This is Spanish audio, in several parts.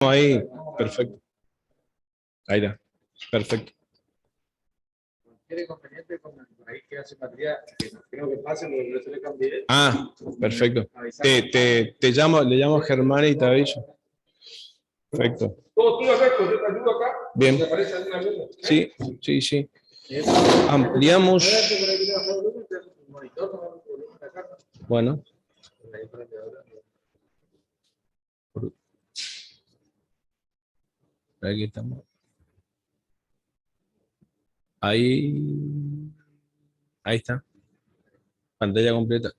Ahí, perfecto. Ahí está, perfecto. Tiene inconveniente con ahí que hace batería, que creo que pase, lo se le cambié. Ah, perfecto. Te llamo, le llamo Germán y te aviso. Perfecto. Todo tú acá, yo te ayudo acá. Bien. ¿Te parece alguna vez? Sí, sí, sí. Ampliamos. Bueno. Aquí estamos. Ahí. Ahí está. Pantalla completa.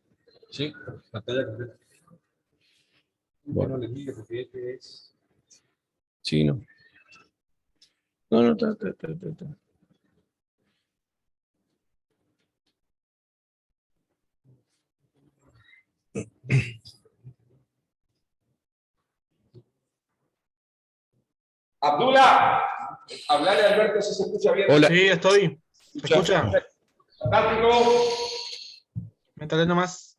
Sí, pantalla completa. Bueno. No le mire porque este es. Sí, no. No, no, está. Abdullah, hablale a Alberto si se escucha bien. Hola. Sí, estoy. ¿Se escucha? Fantástico. Métale nomás.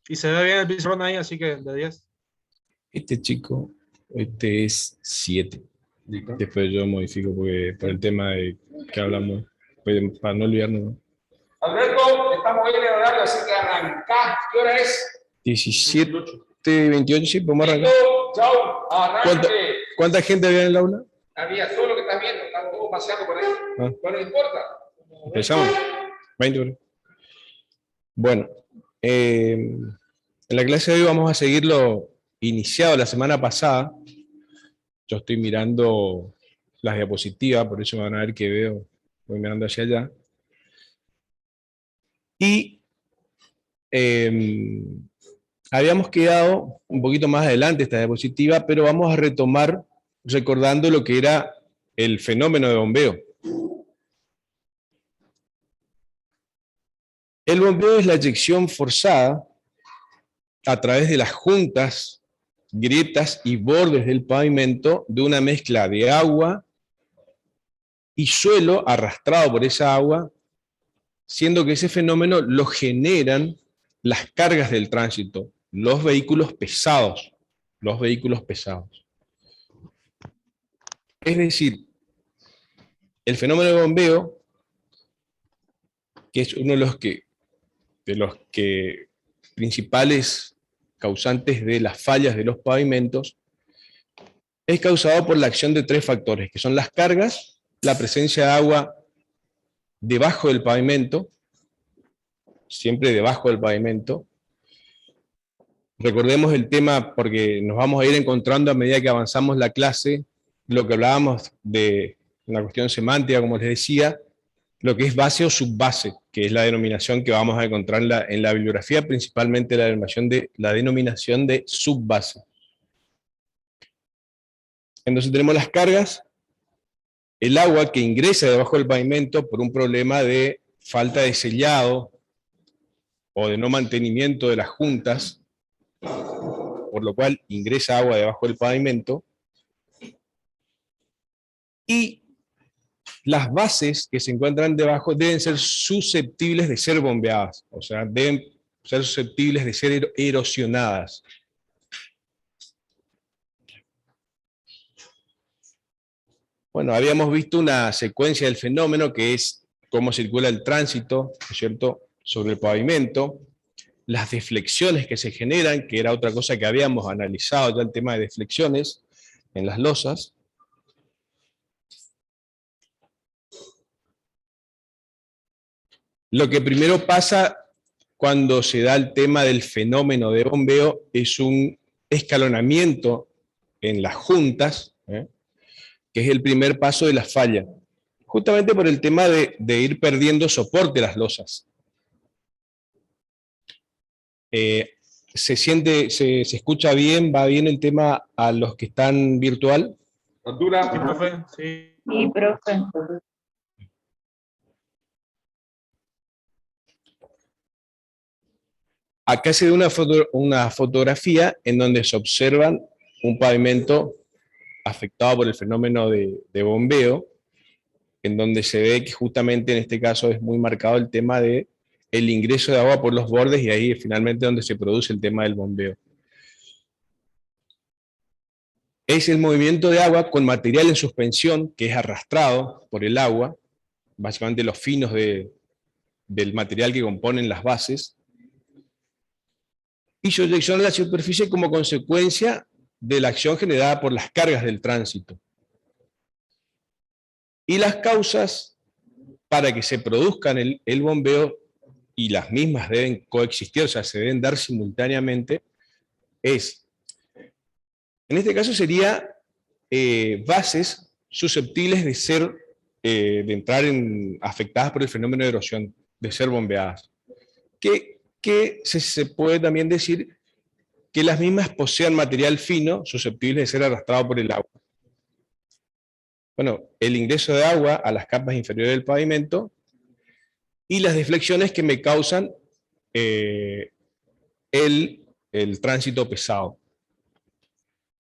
Y se ve bien el pizarrón ahí, así que de 10. Este chico, este es 7. Después yo modifico porque, por el tema de que hablamos, pues, para no olvidarnos. Alberto, estamos bien en horario, así que arrancá. ¿Qué hora es? 17:28, sí, podemos arrancar. Chau, arranque. ¿Cuánta gente había en el aula? Había todo lo que estás viendo, están todos paseando por ahí. Ah. Bueno, no importa. Empezamos. 20 horas. Bueno, en la clase de hoy vamos a seguir lo iniciado la semana pasada. Yo estoy mirando las diapositivas, por eso me van a ver que veo, voy mirando hacia allá. Y habíamos quedado un poquito más adelante esta diapositiva, pero vamos a retomar recordando lo que era el fenómeno de bombeo. El bombeo es la eyección forzada a través de las juntas, grietas y bordes del pavimento de una mezcla de agua y suelo arrastrado por esa agua, siendo que ese fenómeno lo generan las cargas del tránsito, los vehículos pesados. Es decir, el fenómeno de bombeo, que es uno de los principales causantes de las fallas de los pavimentos, es causado por la acción de 3 factores, que son las cargas, la presencia de agua debajo del pavimento, siempre debajo del pavimento. Recordemos el tema porque nos vamos a ir encontrando a medida que avanzamos la clase, lo que hablábamos de una cuestión semántica, como les decía, lo que es base o subbase, que es la denominación que vamos a encontrar en la bibliografía, principalmente la denominación de subbase. Entonces tenemos las cargas, el agua que ingresa debajo del pavimento por un problema de falta de sellado o de no mantenimiento de las juntas, por lo cual ingresa agua debajo del pavimento, y las bases que se encuentran debajo deben ser susceptibles de ser bombeadas, o sea, deben ser susceptibles de ser erosionadas. Bueno, habíamos visto una secuencia del fenómeno que es cómo circula el tránsito, ¿no es cierto?, sobre el pavimento, las deflexiones que se generan, que era otra cosa que habíamos analizado ya, el tema de deflexiones en las losas. Lo que primero pasa cuando se da el tema del fenómeno de bombeo es un escalonamiento en las juntas, que es el primer paso de la falla, justamente por el tema de ir perdiendo soporte las losas. ¿Se escucha bien? ¿Va bien el tema a los que están virtual? Honduras. Sí, profe. Sí. Sí, profe. Acá se ve una fotografía en donde se observan un pavimento afectado por el fenómeno de bombeo, en donde se ve que justamente en este caso es muy marcado el tema de el ingreso de agua por los bordes, y ahí es finalmente donde se produce el tema del bombeo. es el movimiento de agua con material en suspensión que es arrastrado por el agua, básicamente los finos del material que componen las bases, y su eyección a la superficie como consecuencia de la acción generada por las cargas del tránsito. Y las causas para que se produzcan el bombeo, y las mismas deben coexistir, o sea, se deben dar simultáneamente, en este caso sería bases susceptibles de ser, de entrar afectadas por el fenómeno de erosión, de ser bombeadas. Que se puede también decir que las mismas posean material fino susceptible de ser arrastrado por el agua. Bueno, el ingreso de agua a las capas inferiores del pavimento y las deflexiones que me causan el tránsito pesado.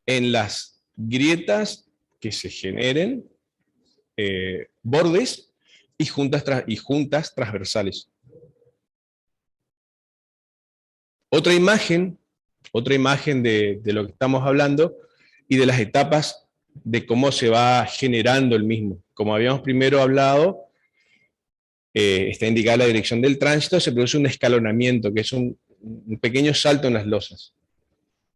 En las grietas que se generen, bordes y juntas transversales. Otra imagen de lo que estamos hablando y de las etapas de cómo se va generando el mismo. Como habíamos primero hablado, está indicada la dirección del tránsito, se produce un escalonamiento, que es un pequeño salto en las losas.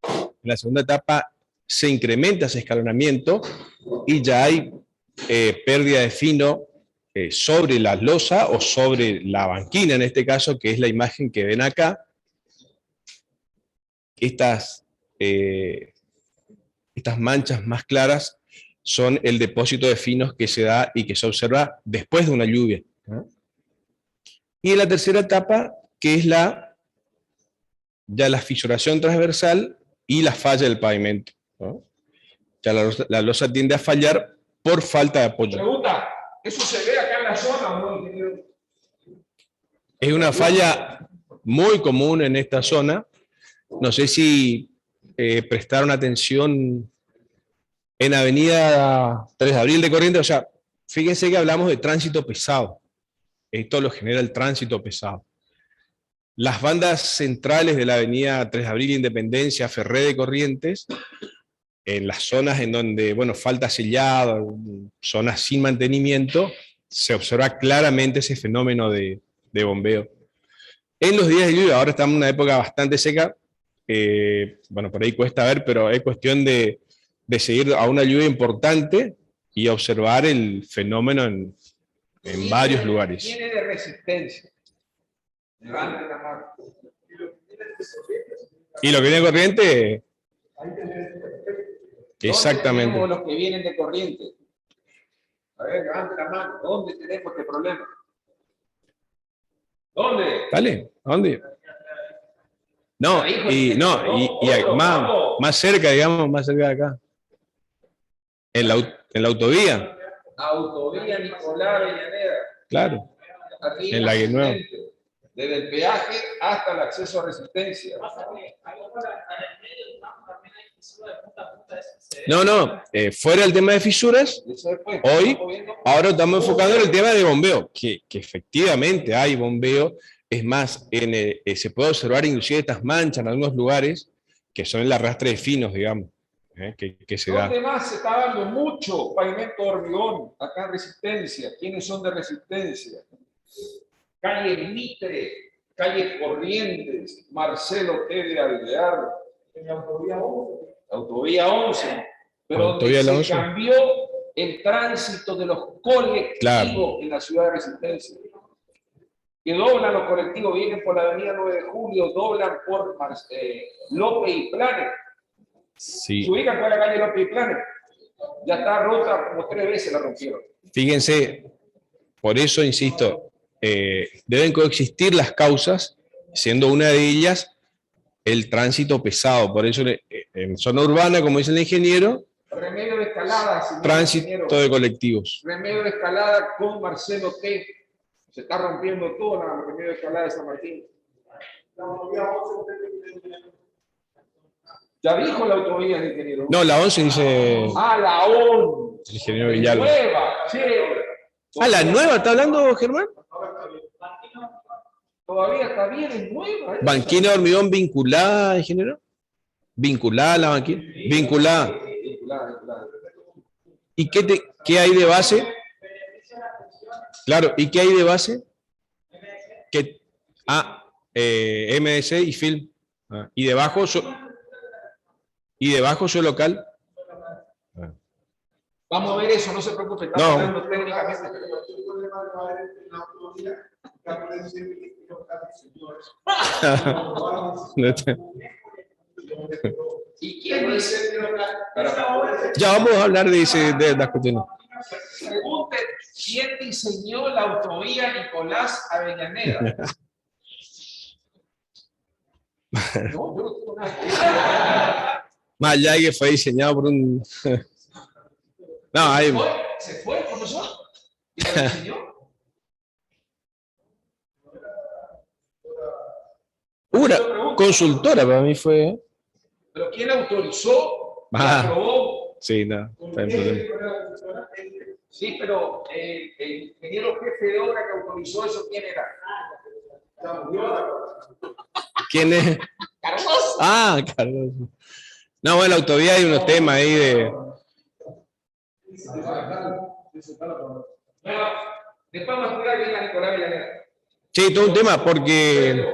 En la segunda etapa se incrementa ese escalonamiento y ya hay pérdida de fino sobre la losa o sobre la banquina, en este caso, que es la imagen que ven acá. Estas manchas más claras son el depósito de finos que se da y que se observa después de una lluvia. Y en la tercera etapa, que es ya la fisuración transversal y la falla del pavimento, ¿no? Ya la losa tiende a fallar por falta de apoyo. Pregunta, ¿eso se ve acá en la zona o no? Es una falla muy común en esta zona. No sé si prestaron atención en Avenida 3 de Abril de Corrientes. O sea, fíjense que hablamos de tránsito pesado. Esto lo genera el tránsito pesado. Las bandas centrales de la Avenida 3 de Abril, Independencia, Ferré de Corrientes, en las zonas en donde, bueno, falta sellado, zonas sin mantenimiento, se observa claramente ese fenómeno de bombeo. En los días de lluvia, ahora estamos en una época bastante seca, bueno, por ahí cuesta ver, pero es cuestión de seguir a una lluvia importante y observar el fenómeno en varios lugares. Tiene de resistencia. Levante la mano. Y lo que viene de corriente, exactamente. ¿Dónde tenemos los que vienen de corriente? A ver, levante la mano. ¿Dónde tenemos este problema? ¿Dónde? Dale, ¿a dónde? No, y más cerca, digamos, más cerca de acá. En la autovía. Autovía Nicolás Avellaneda. Claro. Aquí En la que nueva. Desde el peaje hasta el acceso a Resistencia. No, fuera el tema de fisuras, hoy, ahora estamos enfocando en el tema de bombeo, que efectivamente hay bombeo. Es más, se puede observar inclusive estas manchas en algunos lugares, que son el arrastre de finos, digamos, que se da. ¿Dónde más se está dando mucho pavimento de hormigón? Acá en Resistencia. ¿Quiénes son de Resistencia? Calle Mitre, calle Corrientes, Marcelo T. de Alvear, en la autovía 11. Autovía 11, pero Autovía donde 11. se cambió el tránsito de los colectivos, claro, en la ciudad de Resistencia. Que doblan los colectivos, vienen por la avenida 9 de Julio, doblan por López y Planes. Sí. Se ubican por la calle López y Planes. Ya está rota, como 3 veces la rompieron. Fíjense, por eso insisto, deben coexistir las causas, siendo una de ellas el tránsito pesado. Por eso en zona urbana, como dice el ingeniero, remedio de escalada, tránsito de colectivos. Remedio de escalada con Marcelo T. Se está rompiendo todo el remedio de escalada de San Martín. ¿Ya dijo la autovía el ingeniero? No, la 11 dice... Ah, la 11. El ingeniero Villalba. Nueva, chévere. ¿La nueva está hablando, Germán? Todavía está bien, es nueva. ¿Banquina de hormigón vinculada, ingeniero? ¿Vinculada la banquina? Vinculada. ¿Y qué hay de base? Claro, ¿y qué hay de base? MDC y film. Y debajo yo local. Vamos a ver eso, no se preocupe, estamos No. hablando técnicamente. ¿Y quién dice? Ya vamos a hablar de las cuestiones. Pregunte, ¿quién diseñó la autovía Nicolás Avellaneda? No, yo no tengo nada. Más allá de que fue diseñado por un... No, hay... ¿Se fue con nosotros? ¿Y la diseñó? Una consultora para mí fue... ¿Pero quién autorizó? Ah. ¿Aprobó? Sí, no. Está bien, problema. Sí, pero el ingeniero jefe de obra que autorizó eso, ¿quién era? ¿Quién es? Carlos. Ah, Carlos. No, bueno, la autovía hay unos temas ahí de... Bueno, después vamos a explicar bien a Nicolás Villanera. Sí, todo un tema porque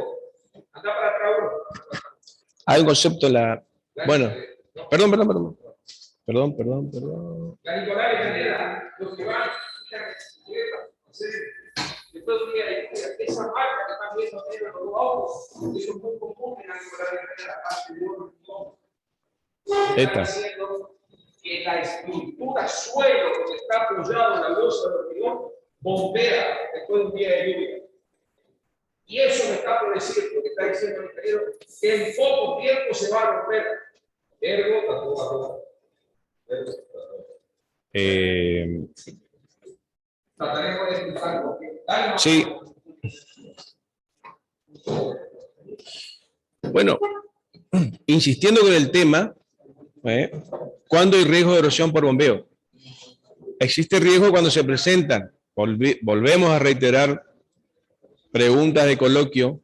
Anda para atrás, bro. hay un concepto, bueno, perdón. La Nicolás Villanera, los que van a hacer después de un día de esa marca que están viendo en los autos, eso es muy común en la Nicolás Villanera, parte de otro. Está diciendo que la estructura suelo donde está apoyado la losa de hormigón bombea después de un día de lluvia. Y eso me está por decir, lo que está diciendo el ingeniero, que en poco tiempo se va a romper. Ergo, tampoco. Trataremos de explicar por qué. Sí. Bueno, insistiendo con el tema, ¿cuándo hay riesgo de erosión por bombeo? Existe riesgo cuando se presentan, volvemos a reiterar, preguntas de coloquio,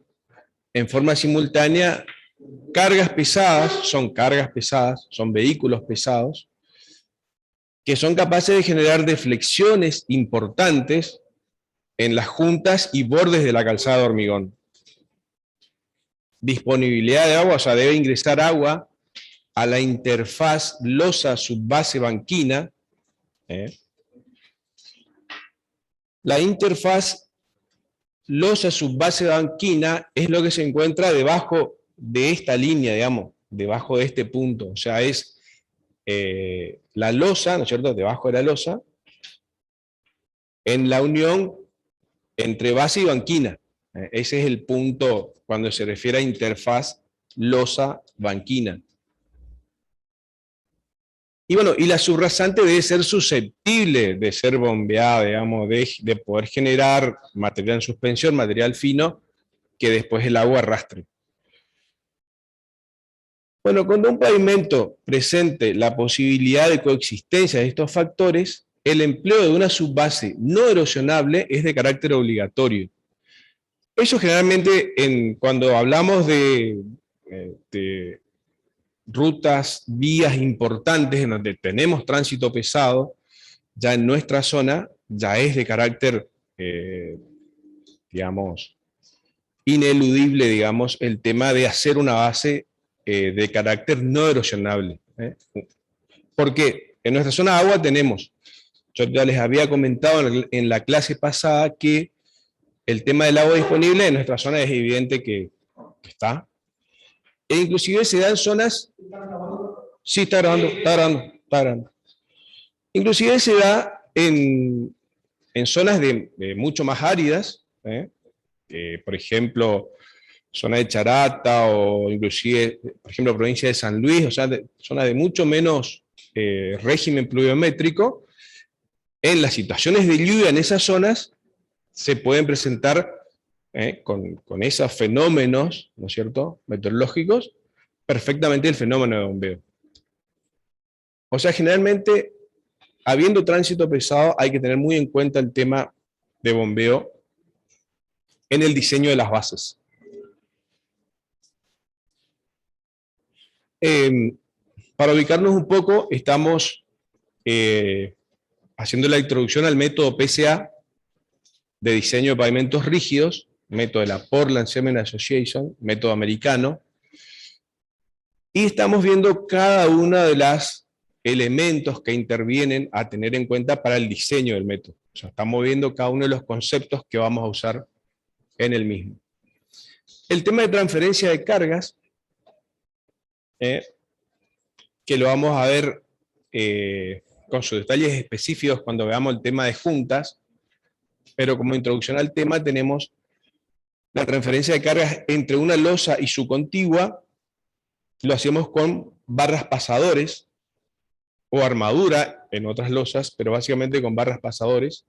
en forma simultánea, cargas pesadas, son vehículos pesados, que son capaces de generar deflexiones importantes en las juntas y bordes de la calzada de hormigón. Disponibilidad de agua, o sea, debe ingresar agua a la interfaz losa subbase banquina. La interfaz losa subbase banquina es lo que se encuentra debajo de esta línea, digamos, debajo de este punto. O sea, es la losa, ¿no es cierto?, debajo de la losa, en la unión entre base y banquina. Ese es el punto cuando se refiere a interfaz losa-banquina. Y bueno, y la subrasante debe ser susceptible de ser bombeada, digamos, de poder generar material en suspensión, material fino, que después el agua arrastre. Bueno, cuando un pavimento presente la posibilidad de coexistencia de estos factores, el empleo de una subbase no erosionable es de carácter obligatorio. Eso generalmente, cuando hablamos de rutas, vías importantes en donde tenemos tránsito pesado, ya en nuestra zona, ya es de carácter, digamos, ineludible, digamos, el tema de hacer una base de carácter no erosionable. Porque en nuestra zona de agua tenemos, yo ya les había comentado en la clase pasada que el tema del agua disponible en nuestra zona es evidente que está. E inclusive se da en zonas... Sí, está grabando. Inclusive se da en zonas de mucho más áridas, por ejemplo, zona de Charata o inclusive, por ejemplo, provincia de San Luis, o sea, zonas de mucho menos régimen pluviométrico. En las situaciones de lluvia en esas zonas se pueden presentar con esos fenómenos, ¿no es cierto?, meteorológicos, perfectamente el fenómeno de bombeo. O sea, generalmente, habiendo tránsito pesado, hay que tener muy en cuenta el tema de bombeo en el diseño de las bases. Para ubicarnos un poco, estamos haciendo la introducción al método PCA de diseño de pavimentos rígidos, método de la Portland Cement Association, método americano, y estamos viendo cada uno de los elementos que intervienen a tener en cuenta para el diseño del método. O sea, estamos viendo cada uno de los conceptos que vamos a usar en el mismo. El tema de transferencia de cargas, que lo vamos a ver con sus detalles específicos cuando veamos el tema de juntas, pero como introducción al tema tenemos la transferencia de cargas entre una losa y su contigua. Lo hacemos con barras pasadores o armadura en otras losas, pero básicamente con barras pasadores.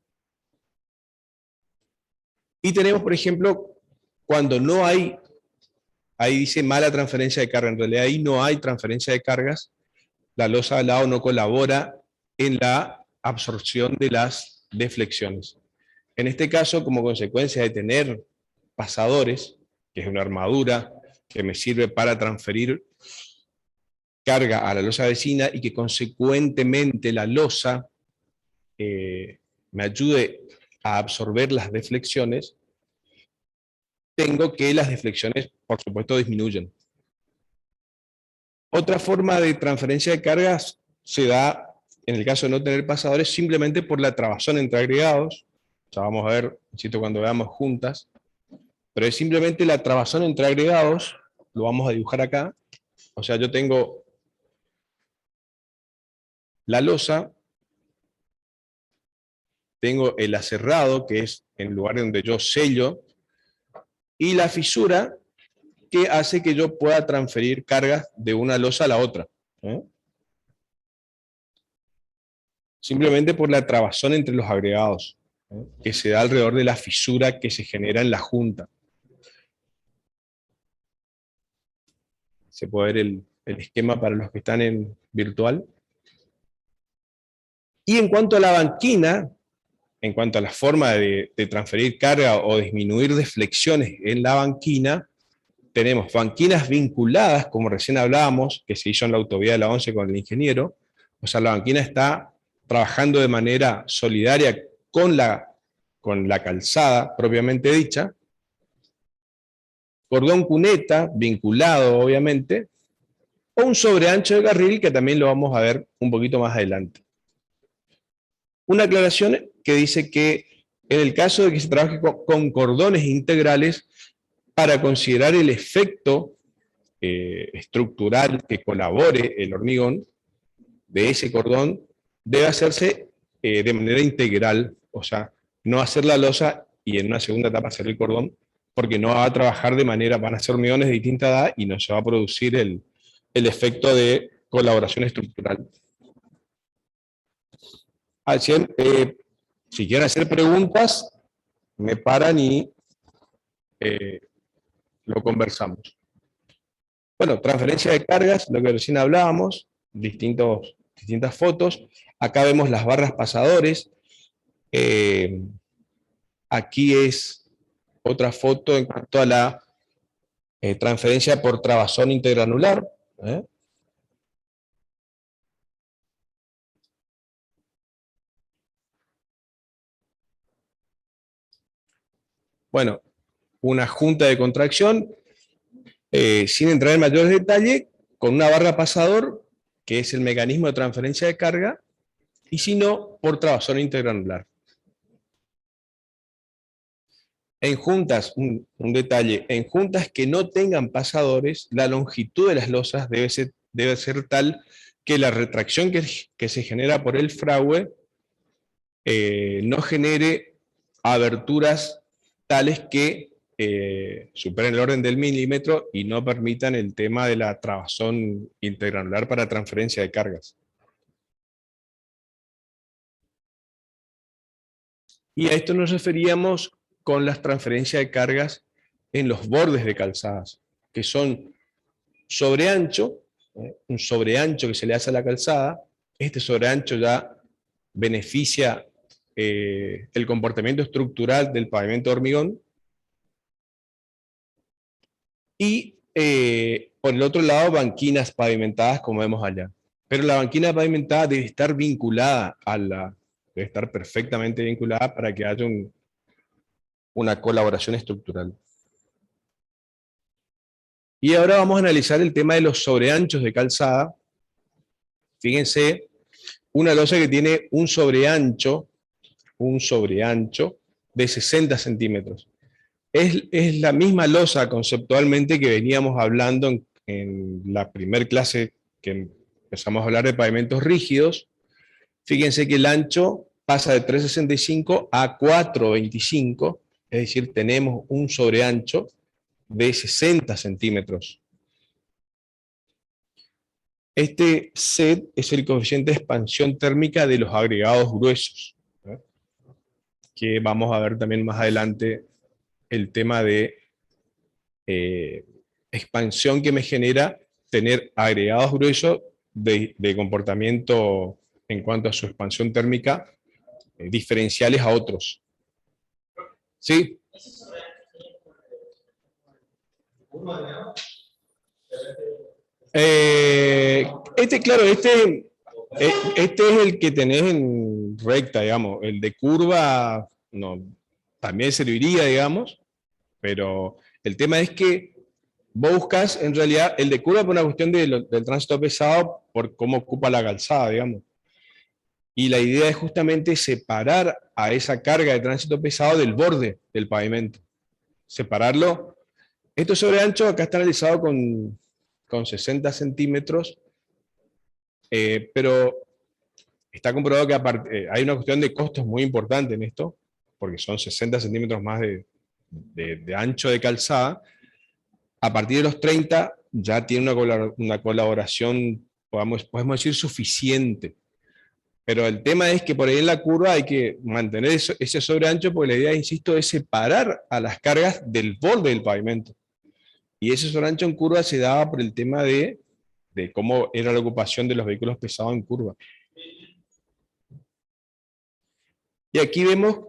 Y tenemos, por ejemplo, cuando no hay, ahí dice mala transferencia de carga, en realidad ahí no hay transferencia de cargas, la losa al lado no colabora en la absorción de las deflexiones. En este caso, como consecuencia de tener pasadores, que es una armadura que me sirve para transferir carga a la losa vecina y que consecuentemente la losa me ayude a absorber las deflexiones, tengo que las deflexiones, por supuesto, disminuyen. Otra forma de transferencia de cargas se da, en el caso de no tener pasadores, simplemente por la trabazón entre agregados. O sea, vamos a ver, insisto, cuando veamos juntas, pero es simplemente la trabazón entre agregados, lo vamos a dibujar acá. O sea, yo tengo la losa, tengo el aserrado, que es el lugar donde yo sello, y la fisura, que hace que yo pueda transferir cargas de una losa a la otra. Simplemente por la trabazón entre los agregados, que se da alrededor de la fisura que se genera en la junta. Se puede ver el esquema para los que están en virtual. Y en cuanto a la banquina, en cuanto a la forma de transferir carga o disminuir deflexiones en la banquina, tenemos banquinas vinculadas, como recién hablábamos, que se hizo en la autovía de la 11 con el ingeniero. O sea, la banquina está trabajando de manera solidaria con la calzada propiamente dicha. Cordón cuneta, vinculado obviamente, o un sobreancho de carril, que también lo vamos a ver un poquito más adelante. Una aclaración que dice que en el caso de que se trabaje con cordones integrales, para considerar el efecto estructural que colabore el hormigón de ese cordón, debe hacerse de manera integral, o sea, no hacer la losa y en una segunda etapa hacer el cordón, porque no va a trabajar de manera, van a ser hormigones de distinta edad y no se va a producir el efecto de colaboración estructural. Así, si quieren hacer preguntas, me paran y lo conversamos. Bueno, transferencia de cargas, lo que recién hablábamos, distintas fotos. Acá vemos las barras pasadores. Aquí es otra foto en cuanto a la transferencia por trabazón intergranular. Bueno, una junta de contracción, sin entrar en mayores detalles, con una barra pasador, que es el mecanismo de transferencia de carga, y si no, por trabazón intergranular. En juntas, un detalle, en juntas que no tengan pasadores, la longitud de las losas debe ser tal que la retracción que se genera por el fragüe no genere aberturas tales que superen el orden del milímetro y no permitan el tema de la trabazón intergranular para transferencia de cargas. Y a esto nos referíamos con las transferencias de cargas en los bordes de calzadas, que son sobreancho, un sobreancho que se le hace a la calzada. Este sobreancho ya beneficia el comportamiento estructural del pavimento de hormigón. Y por el otro lado, banquinas pavimentadas, como vemos allá. Pero la banquina pavimentada debe estar vinculada debe estar perfectamente vinculada para que haya una colaboración estructural. Y ahora vamos a analizar el tema de los sobreanchos de calzada. Fíjense, una losa que tiene un sobreancho de 60 centímetros. Es la misma losa conceptualmente que veníamos hablando en la primera clase que empezamos a hablar de pavimentos rígidos. Fíjense que el ancho pasa de 3,65 a 4,25, es decir, tenemos un sobreancho de 60 centímetros. Este Z es el coeficiente de expansión térmica de los agregados gruesos, ¿no? Que vamos a ver también más adelante el tema de expansión que me genera tener agregados gruesos de comportamiento en cuanto a su expansión térmica diferenciales a otros. ¿Sí? Claro, este es el que tenés en recta, digamos. El de curva no, también serviría, digamos, pero el tema es que vos buscas en realidad el de curva por una cuestión del tránsito pesado, por cómo ocupa la calzada, digamos. Y la idea es justamente separar a esa carga de tránsito pesado del borde del pavimento. Separarlo. Esto sobre ancho acá está analizado con 60 centímetros, pero está comprobado que hay una cuestión de costos muy importante en esto, porque son 60 centímetros más de ancho de calzada. A partir de los 30 ya tiene una colaboración, podemos decir, suficiente. Pero el tema es que por ahí en la curva hay que mantener ese sobreancho, porque la idea, insisto, es separar a las cargas del borde del pavimento. Y ese sobreancho en curva se daba por el tema de cómo era la ocupación de los vehículos pesados en curva. Y aquí vemos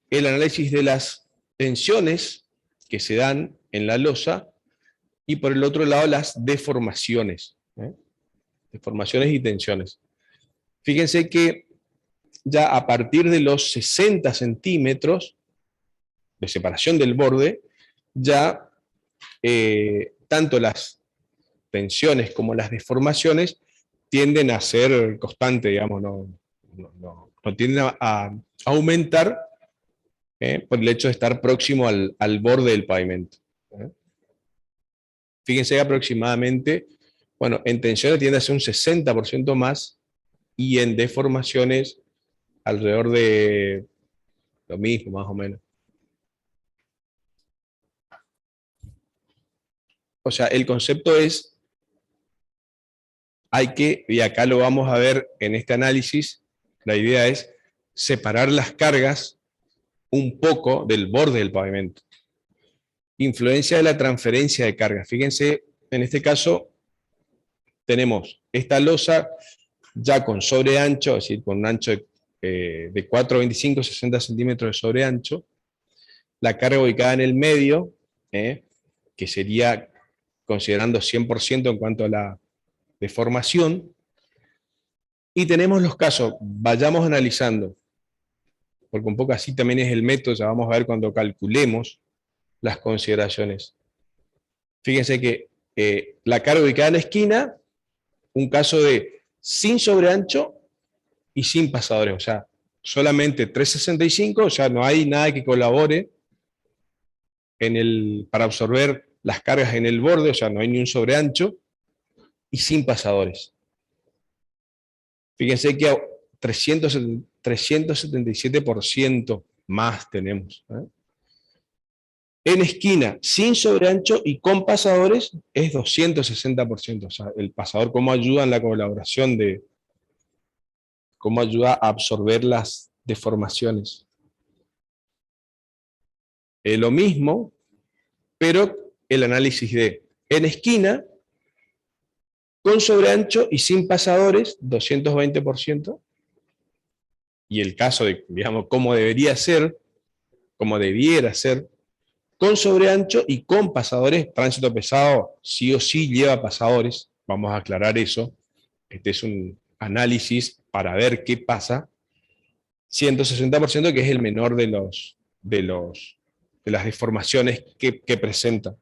el análisis de las tensiones que se dan en la losa y por el otro lado las deformaciones. Deformaciones y tensiones. Fíjense que ya a partir de los 60 centímetros de separación del borde, ya tanto las tensiones como las deformaciones tienden a ser constantes, digamos, no tienden a aumentar por el hecho de estar próximo al borde del pavimento. Fíjense que aproximadamente, bueno, en tensiones tiende a ser un 60% más y en deformaciones alrededor de lo mismo, más o menos. O sea, el concepto es, y acá lo vamos a ver en este análisis, la idea es separar las cargas un poco del borde del pavimento. Influencia de la transferencia de cargas. Fíjense, en este caso, tenemos esta losa ya con sobreancho, es decir, con un ancho de 4,25, 60 centímetros de sobreancho, la carga ubicada en el medio, que sería considerando 100% en cuanto a la deformación, y tenemos los casos, vayamos analizando, porque un poco así también es el método, ya vamos a ver cuando calculemos las consideraciones. Fíjense que la carga ubicada en la esquina, un caso de sin sobreancho y sin pasadores, o sea, solamente 3,65, o sea, no hay nada que colabore para absorber las cargas en el borde, o sea, no hay ni un sobreancho, y sin pasadores. Fíjense que 377% más tenemos. En esquina, sin sobreancho y con pasadores, es 260%. O sea, el pasador, cómo ayuda en la colaboración cómo ayuda a absorber las deformaciones. Lo mismo, pero el análisis en esquina, con sobreancho y sin pasadores, 220%. Y el caso de, digamos, cómo debiera ser, con sobreancho y con pasadores. Tránsito pesado sí o sí lleva pasadores, vamos a aclarar eso. este es un análisis para ver qué pasa, 160%, que es el menor de las deformaciones que presenta.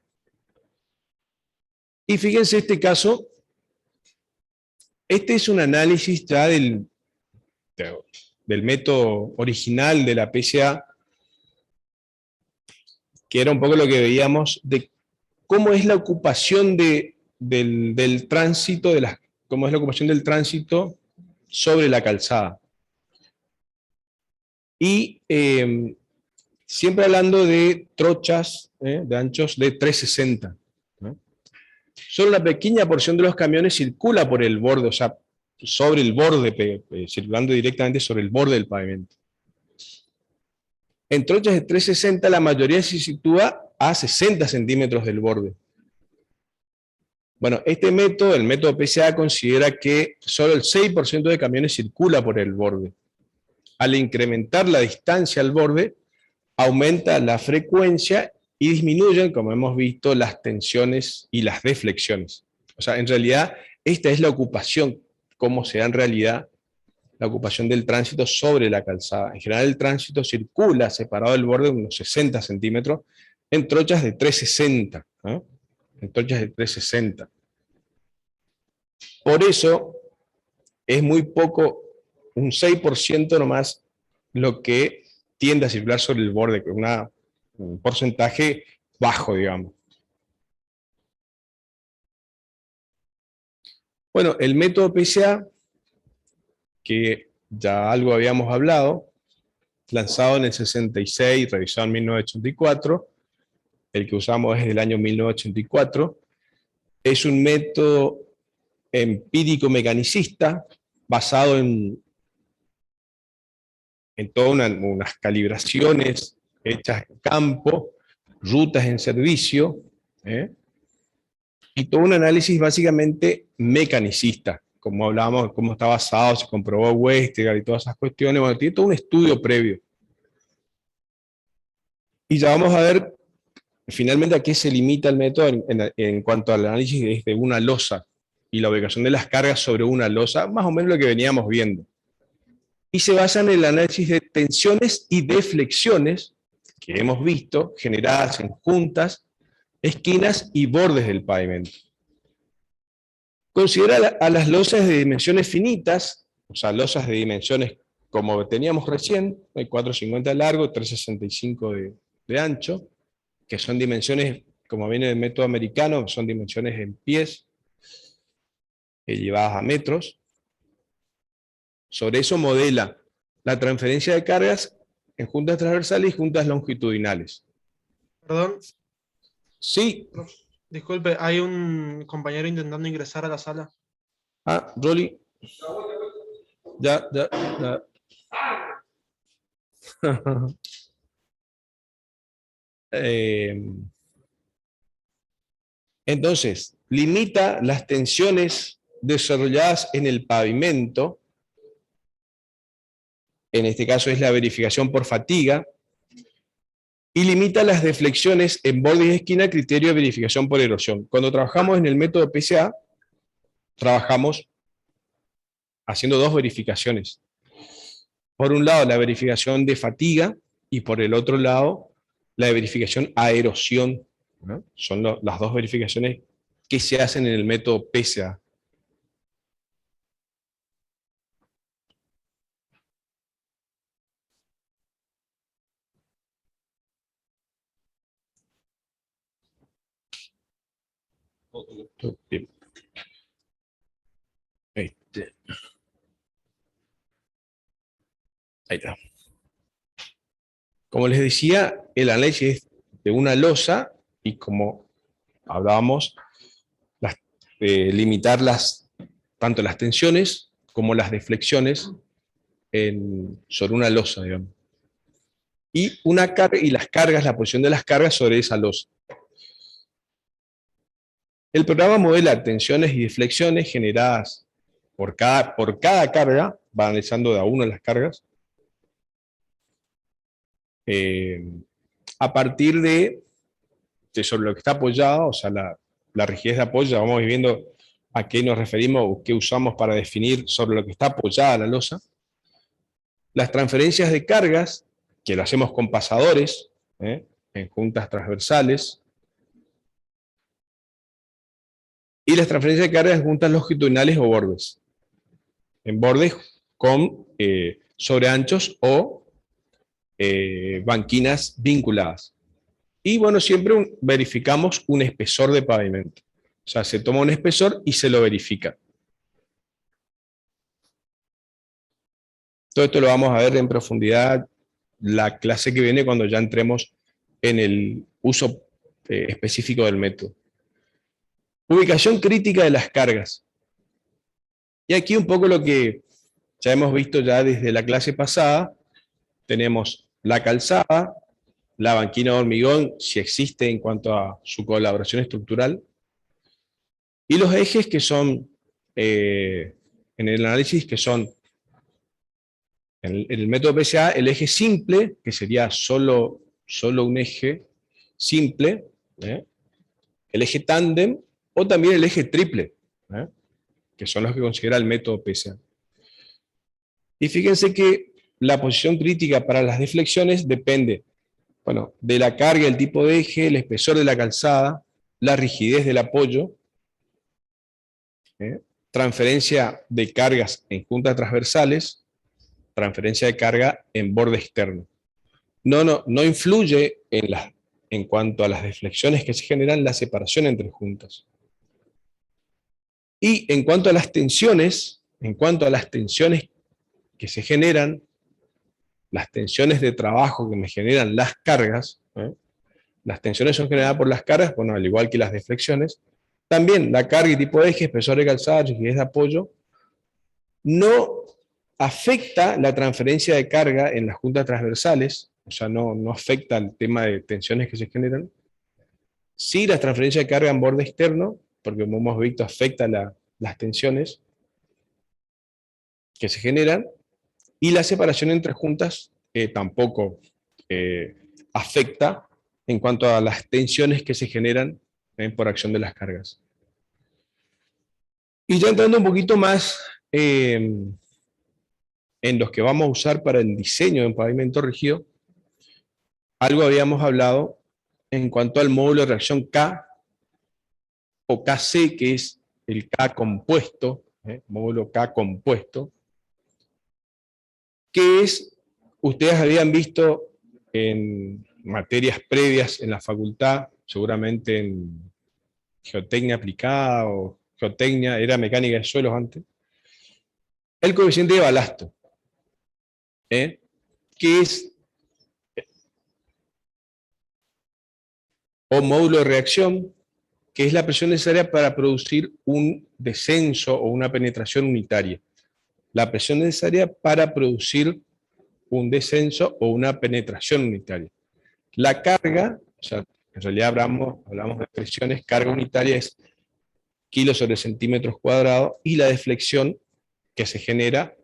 Y fíjense este caso, este es un análisis ya del método original de la PCA, que era un poco lo que veíamos de cómo es la ocupación del tránsito, cómo es la ocupación del tránsito sobre la calzada. Y siempre hablando de trochas, de anchos de 360. ¿No? Solo una pequeña porción de los camiones circula por el borde, o sea, sobre el borde, circulando directamente sobre el borde del pavimento. En trochas de 360 la mayoría se sitúa a 60 centímetros del borde. Bueno, este método, el método PCA, considera que solo el 6% de camiones circula por el borde. Al incrementar la distancia al borde, aumenta la frecuencia y disminuyen, como hemos visto, las tensiones y las deflexiones. O sea, en realidad, esta es la ocupación, cómo se da en realidad la ocupación del tránsito sobre la calzada. En general, el tránsito circula separado del borde de unos 60 centímetros en trochas de 360. ¿No? En trochas de 360. Por eso, es muy poco, un 6% nomás, lo que tiende a circular sobre el borde, con un porcentaje bajo, digamos. Bueno, el método PCA, que ya algo habíamos hablado, lanzado en el 66, revisado en 1984, el que usamos es del año 1984, es un método empírico-mecanicista basado en todas unas calibraciones hechas en campo, rutas en servicio, y todo un análisis básicamente mecanicista, como hablábamos, cómo está basado, se comprobó Westergaard y todas esas cuestiones. Bueno, tiene todo un estudio previo. Y ya vamos a ver finalmente a qué se limita el método en cuanto al análisis de una losa y la ubicación de las cargas sobre una losa, más o menos lo que veníamos viendo. Y se basa en el análisis de tensiones y deflexiones que hemos visto generadas en juntas, esquinas y bordes del pavimento. Considera a las losas de dimensiones finitas, o sea, losas de dimensiones como teníamos recién, 4,50 de largo, 3,65 de ancho, que son dimensiones, como viene del método americano, son dimensiones en pies, llevadas a metros. Sobre eso modela la transferencia de cargas en juntas transversales y juntas longitudinales. Perdón, Sí. disculpe, hay un compañero intentando ingresar a la sala. Ah, Rolly. Ya. Entonces, limita las tensiones desarrolladas en el pavimento, en este caso es la verificación por fatiga, y limita las deflexiones en borde y esquina a criterio de verificación por erosión. Cuando trabajamos en el método PCA, trabajamos haciendo dos verificaciones. Por un lado, la verificación de fatiga, y por el otro lado, la verificación a erosión, ¿no? Son las dos verificaciones que se hacen en el método PCA. Bien. Ahí está. Como les decía, el análisis es de una losa y como hablábamos, limitar tanto las tensiones como las deflexiones sobre una losa, digamos. Y las cargas, la posición de las cargas sobre esa losa. El programa modela tensiones y deflexiones generadas por cada carga, va analizando de a uno las cargas, a partir de sobre lo que está apoyado, o sea, la rigidez de apoyo, vamos viendo a qué nos referimos o qué usamos para definir sobre lo que está apoyada la losa. Las transferencias de cargas, que lo hacemos con pasadores, en juntas transversales. Y las transferencias de cargas en juntas longitudinales o bordes. En bordes con sobreanchos o banquinas vinculadas. Y bueno, siempre verificamos un espesor de pavimento. O sea, se toma un espesor y se lo verifica. Todo esto lo vamos a ver en profundidad la clase que viene cuando ya entremos en el uso específico del método. Ubicación crítica de las cargas. Y aquí un poco lo que ya hemos visto ya desde la clase pasada. Tenemos la calzada, la banquina de hormigón, si existe en cuanto a su colaboración estructural, y los ejes que son, en el análisis, que son, en el método PSA, el eje simple, que sería solo un eje simple, el eje tándem, o también el eje triple, que son los que considera el método PSA. Y fíjense que la posición crítica para las deflexiones depende, bueno, de la carga, el tipo de eje, el espesor de la calzada, la rigidez del apoyo, transferencia de cargas en juntas transversales, transferencia de carga en borde externo. No influye en cuanto a las deflexiones que se generan, la separación entre juntas. Y en cuanto a las tensiones que se generan, las tensiones de trabajo que me generan las cargas, las tensiones son generadas por las cargas, bueno, al igual que las deflexiones. También la carga y tipo de eje, espesor de calzada, rigidez de apoyo, no afecta la transferencia de carga en las juntas transversales, o sea, no afecta el tema de tensiones que se generan. Sí, las transferencias de carga en borde externo, porque como hemos visto, afecta las tensiones que se generan, y la separación entre juntas tampoco afecta en cuanto a las tensiones que se generan por acción de las cargas. Y ya entrando un poquito más en los que vamos a usar para el diseño de un pavimento rígido, algo habíamos hablado en cuanto al módulo de reacción K o KC, que es el K compuesto, módulo K compuesto, que es, ustedes habían visto en materias previas en la facultad, seguramente en geotecnia aplicada o geotecnia, era mecánica de suelos antes, el coeficiente de balasto, que es, o módulo de reacción, que es la presión necesaria para producir un descenso o una penetración unitaria. La presión necesaria para producir un descenso o una penetración unitaria. La carga, o sea, en realidad hablamos de presiones, carga unitaria es kilos sobre centímetros cuadrados, y la deflexión que se genera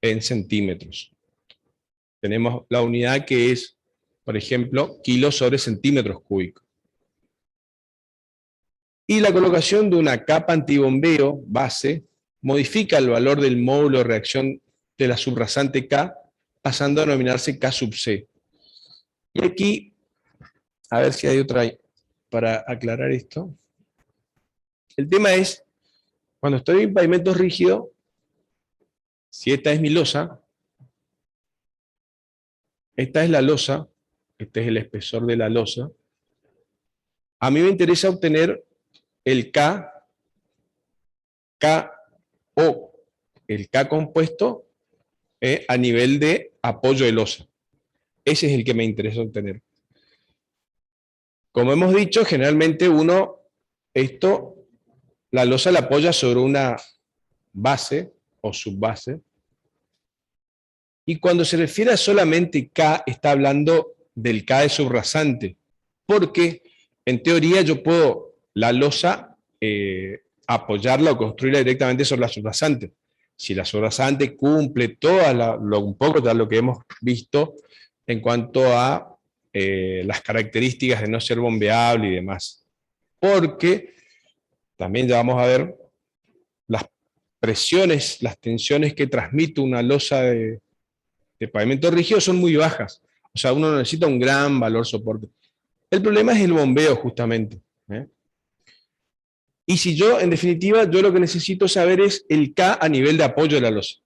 en centímetros. Tenemos la unidad que es, por ejemplo, kilos sobre centímetros cúbicos. Y la colocación de una capa antibombeo base modifica el valor del módulo de reacción de la subrasante K, pasando a denominarse K sub C. Y aquí, a ver si hay otra para aclarar esto. El tema es, cuando estoy en pavimento rígido, si esta es mi losa, esta es la losa, este es el espesor de la losa, a mí me interesa obtener el KO, el K compuesto a nivel de apoyo de losa. Ese es el que me interesa obtener. Como hemos dicho, generalmente la losa la apoya sobre una base o subbase. Y cuando se refiere a solamente K, está hablando del K de subrasante. Porque, en teoría, yo puedo la losa apoyarla o construirla directamente sobre la subrasante. Si la subrasante cumple un poco de lo que hemos visto en cuanto a las características de no ser bombeable y demás. Porque, también ya vamos a ver, presiones, las tensiones que transmite una losa de pavimento rígido son muy bajas. O sea, uno necesita un gran valor soporte. El problema es el bombeo, justamente. Y si yo, en definitiva, yo lo que necesito saber es el K a nivel de apoyo de la losa.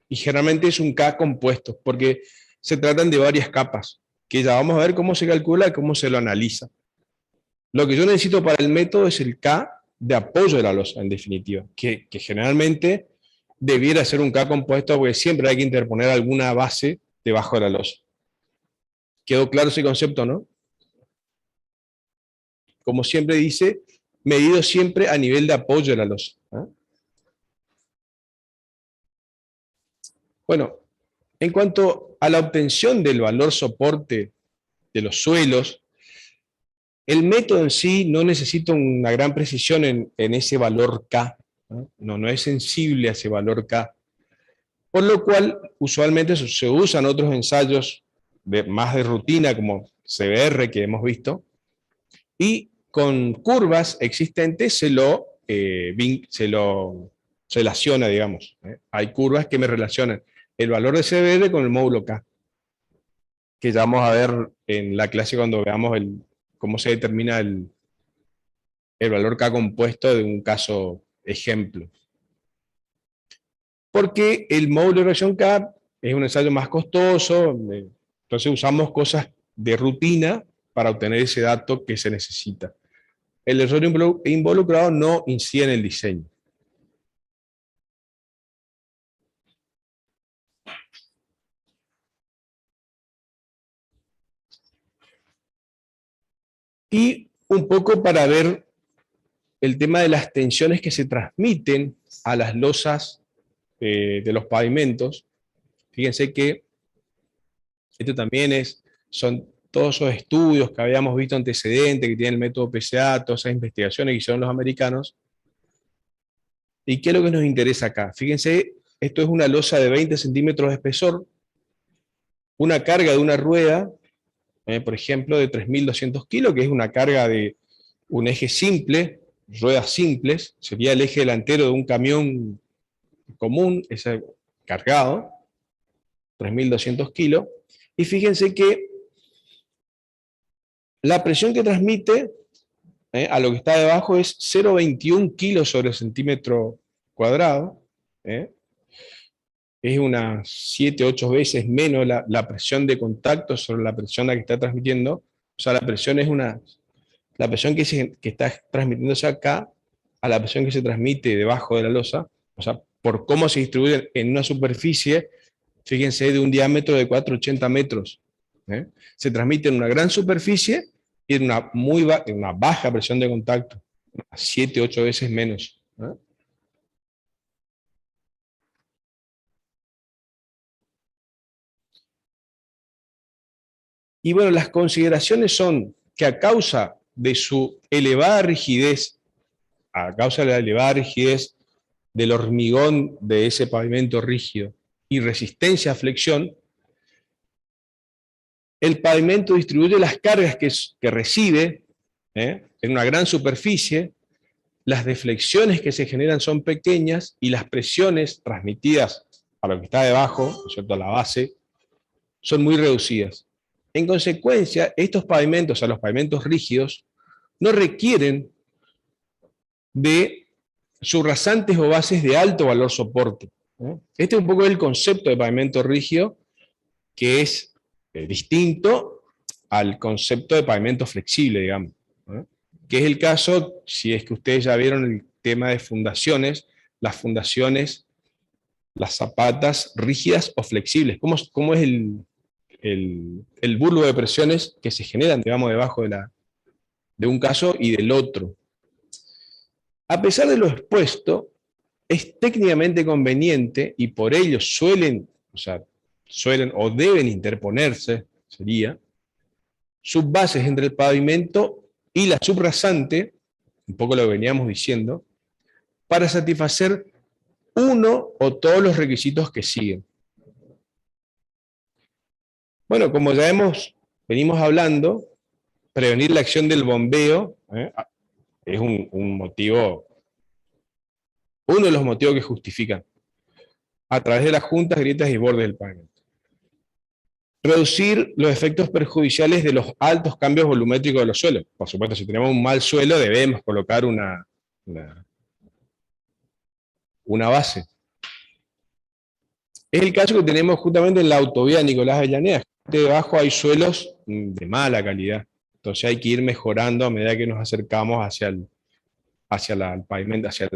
Y generalmente es un K compuesto, porque se tratan de varias capas, que ya vamos a ver cómo se calcula y cómo se lo analiza. Lo que yo necesito para el método es el K de apoyo de la losa, en definitiva, que generalmente debiera ser un K compuesto, porque siempre hay que interponer alguna base debajo de la losa. ¿Quedó claro ese concepto, no? Como siempre dice, medido siempre a nivel de apoyo de la losa. Bueno, en cuanto a la obtención del valor soporte de los suelos, el método en sí no necesita una gran precisión en ese valor K. No es sensible a ese valor K. Por lo cual, usualmente se usan otros ensayos más de rutina, como CBR, que hemos visto, y con curvas existentes se relaciona, digamos. Hay curvas que me relacionan el valor de CBR con el módulo K, que ya vamos a ver en la clase cuando veamos cómo se determina el valor K compuesto de un caso ejemplo. Porque el módulo de reacción K es un ensayo más costoso, entonces usamos cosas de rutina para obtener ese dato que se necesita. El error involucrado no incide en el diseño. Y un poco para ver el tema de las tensiones que se transmiten a las losas de los pavimentos. Fíjense que esto también son todos esos estudios que habíamos visto antecedentes, que tienen el método PCA, todas esas investigaciones que hicieron los americanos. ¿Y qué es lo que nos interesa acá? Fíjense, esto es una losa de 20 centímetros de espesor, una carga de una rueda, por ejemplo, de 3.200 kilos, que es una carga de un eje simple, ruedas simples, sería el eje delantero de un camión común, ese cargado, 3.200 kilos, y fíjense que la presión que transmite a lo que está debajo es 0,21 kilos sobre centímetro cuadrado, es unas 7, 8 veces menos la presión de contacto sobre la presión a la que está transmitiendo. O sea, la presión es la presión que está transmitiéndose acá a la presión que se transmite debajo de la losa, o sea, por cómo se distribuye en una superficie, fíjense, de un diámetro de 480 metros. Se transmite en una gran superficie y en una baja presión de contacto, 7, 8 veces menos. Y bueno, las consideraciones son que a causa de su elevada rigidez, a causa de la elevada rigidez del hormigón de ese pavimento rígido y resistencia a flexión, el pavimento distribuye las cargas que recibe en una gran superficie, las deflexiones que se generan son pequeñas y las presiones transmitidas a lo que está debajo, ¿no es cierto?, a la base, son muy reducidas. En consecuencia, estos pavimentos, o sea, los pavimentos rígidos, no requieren de subrasantes o bases de alto valor soporte. Este es un poco el concepto de pavimento rígido, que es distinto al concepto de pavimento flexible, digamos. Que es el caso, si es que ustedes ya vieron el tema de fundaciones, las fundaciones, las zapatas rígidas o flexibles. ¿Cómo es el bulbo de presiones que se generan, digamos, debajo de un caso y del otro? A pesar de lo expuesto, es técnicamente conveniente y por ello suelen o deben interponerse, subbases entre el pavimento y la subrasante, un poco lo que veníamos diciendo, para satisfacer uno o todos los requisitos que siguen. Bueno, como ya venimos hablando, prevenir la acción del bombeo es un motivo Uno de los motivos que justifican, a través de las juntas, grietas y bordes del pavimento. Reducir los efectos perjudiciales de los altos cambios volumétricos de los suelos. Por supuesto, si tenemos un mal suelo, debemos colocar una base. Es el caso que tenemos justamente en la autovía Nicolás Avellaneda. Debajo hay suelos de mala calidad. Entonces hay que ir mejorando a medida que nos acercamos hacia el pavimento, hacia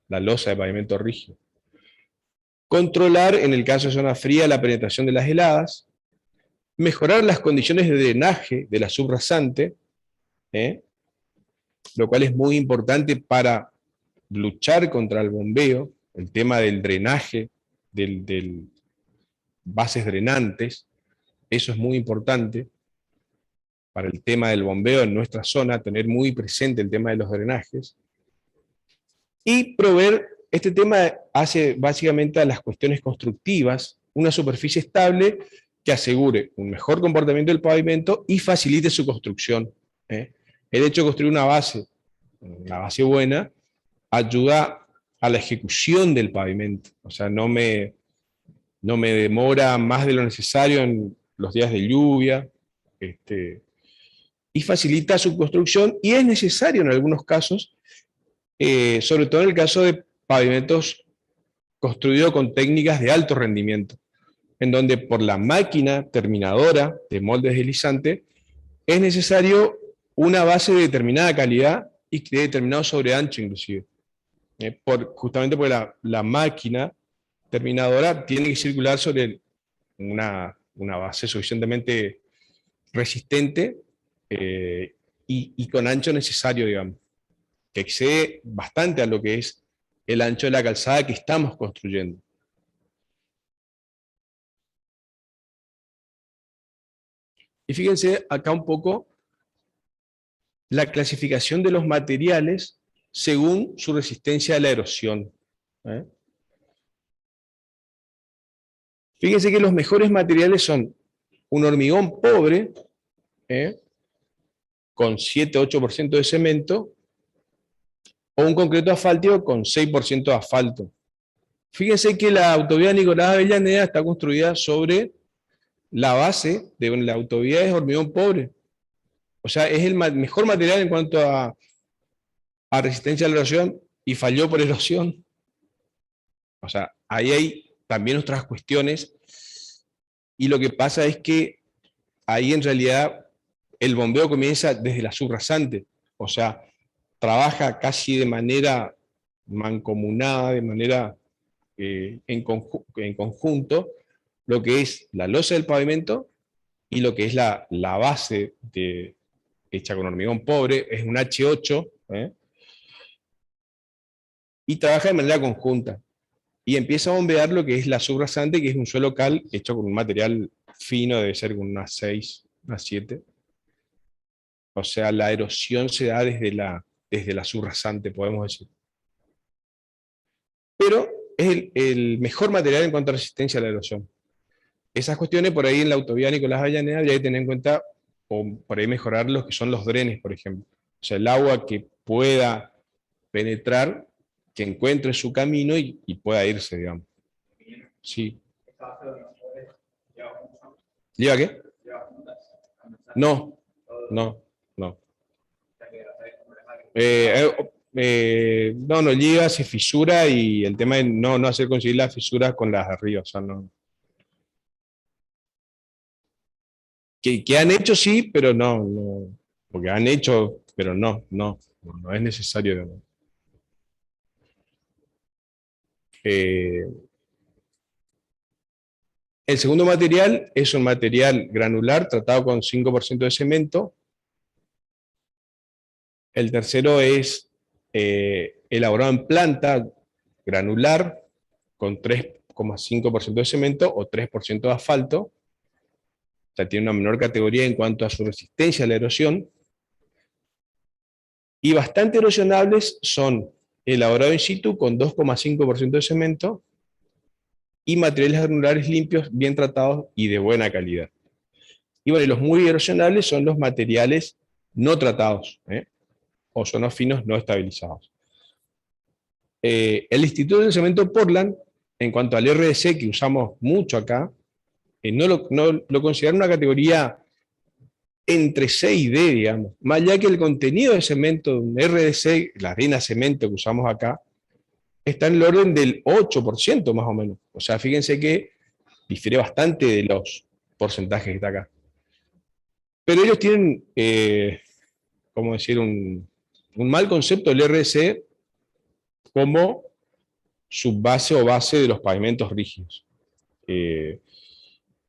la losa de pavimento rígido. Controlar, en el caso de zona fría, la penetración de las heladas. Mejorar las condiciones de drenaje de la subrasante, lo cual es muy importante para luchar contra el bombeo, el tema del drenaje, del bases drenantes, eso es muy importante para el tema del bombeo en nuestra zona, tener muy presente el tema de los drenajes, y proveer, este tema hace básicamente a las cuestiones constructivas, una superficie estable que asegure un mejor comportamiento del pavimento y facilite su construcción. El hecho de construir una base buena, ayuda a la ejecución del pavimento. O sea, no me demora más de lo necesario en los días de lluvia, y facilita su construcción, y es necesario en algunos casos, sobre todo en el caso de pavimentos construidos con técnicas de alto rendimiento, en donde por la máquina terminadora de molde deslizante es necesario una base de determinada calidad y de determinado sobreancho inclusive. Justamente porque la máquina terminadora tiene que circular sobre una base suficientemente resistente y con ancho necesario, digamos, que excede bastante a lo que es el ancho de la calzada que estamos construyendo. Y fíjense acá un poco la clasificación de los materiales según su resistencia a la erosión. Fíjense que los mejores materiales son un hormigón pobre, con 7-8% de cemento, o un concreto asfáltico con 6% de asfalto. Fíjense que la autovía Nicolás Avellaneda está construida sobre la base de la autovía es hormigón pobre. O sea, es el mejor material en cuanto a resistencia a la erosión, y falló por erosión. O sea, ahí hay también otras cuestiones, y lo que pasa es que ahí en realidad el bombeo comienza desde la subrasante, o sea, trabaja casi de manera mancomunada, de manera en conjunto, lo que es la losa del pavimento y lo que es la base hecha con hormigón pobre, es un H8, y trabaja de manera conjunta. Y empieza a bombear lo que es la subrasante, que es un suelo cal hecho con un material fino, debe ser con una 6, una 7. O sea, la erosión se da desde la subrasante, podemos decir. Pero es el mejor material en cuanto a resistencia a la erosión. Esas cuestiones por ahí en la autovía Nicolás Avellaneda habría que tener en cuenta, o por ahí mejorar los que son los drenes, por ejemplo. O sea, el agua que pueda penetrar, que encuentre su camino y pueda irse, digamos. Sí. ¿Lleva qué? No. No llega, se fisura, y el tema es no hacer conseguir las fisuras con las de arriba, o sea, no. Que han hecho sí, pero no, porque han hecho, pero no es necesario, digamos. El segundo material es un material granular tratado con 5% de cemento. El tercero es elaborado en planta granular con 3,5% de cemento o 3% de asfalto. O sea, tiene una menor categoría en cuanto a su resistencia a la erosión. Y bastante erosionables son elaborado in situ con 2,5% de cemento y materiales granulares limpios, bien tratados y de buena calidad. Y bueno, y los muy erosionables son los materiales no tratados, o sonos finos no estabilizados. El Instituto del Cemento Portland, en cuanto al RDC que usamos mucho acá, no lo considera una categoría entre C y D, digamos. Más allá que el contenido de cemento de un RDC, la arena cemento que usamos acá, está en el orden del 8% más o menos. O sea, fíjense que difiere bastante de los porcentajes que está acá. Pero ellos tienen, ¿cómo decir?, un mal concepto del RDC como subbase o base de los pavimentos rígidos. Hay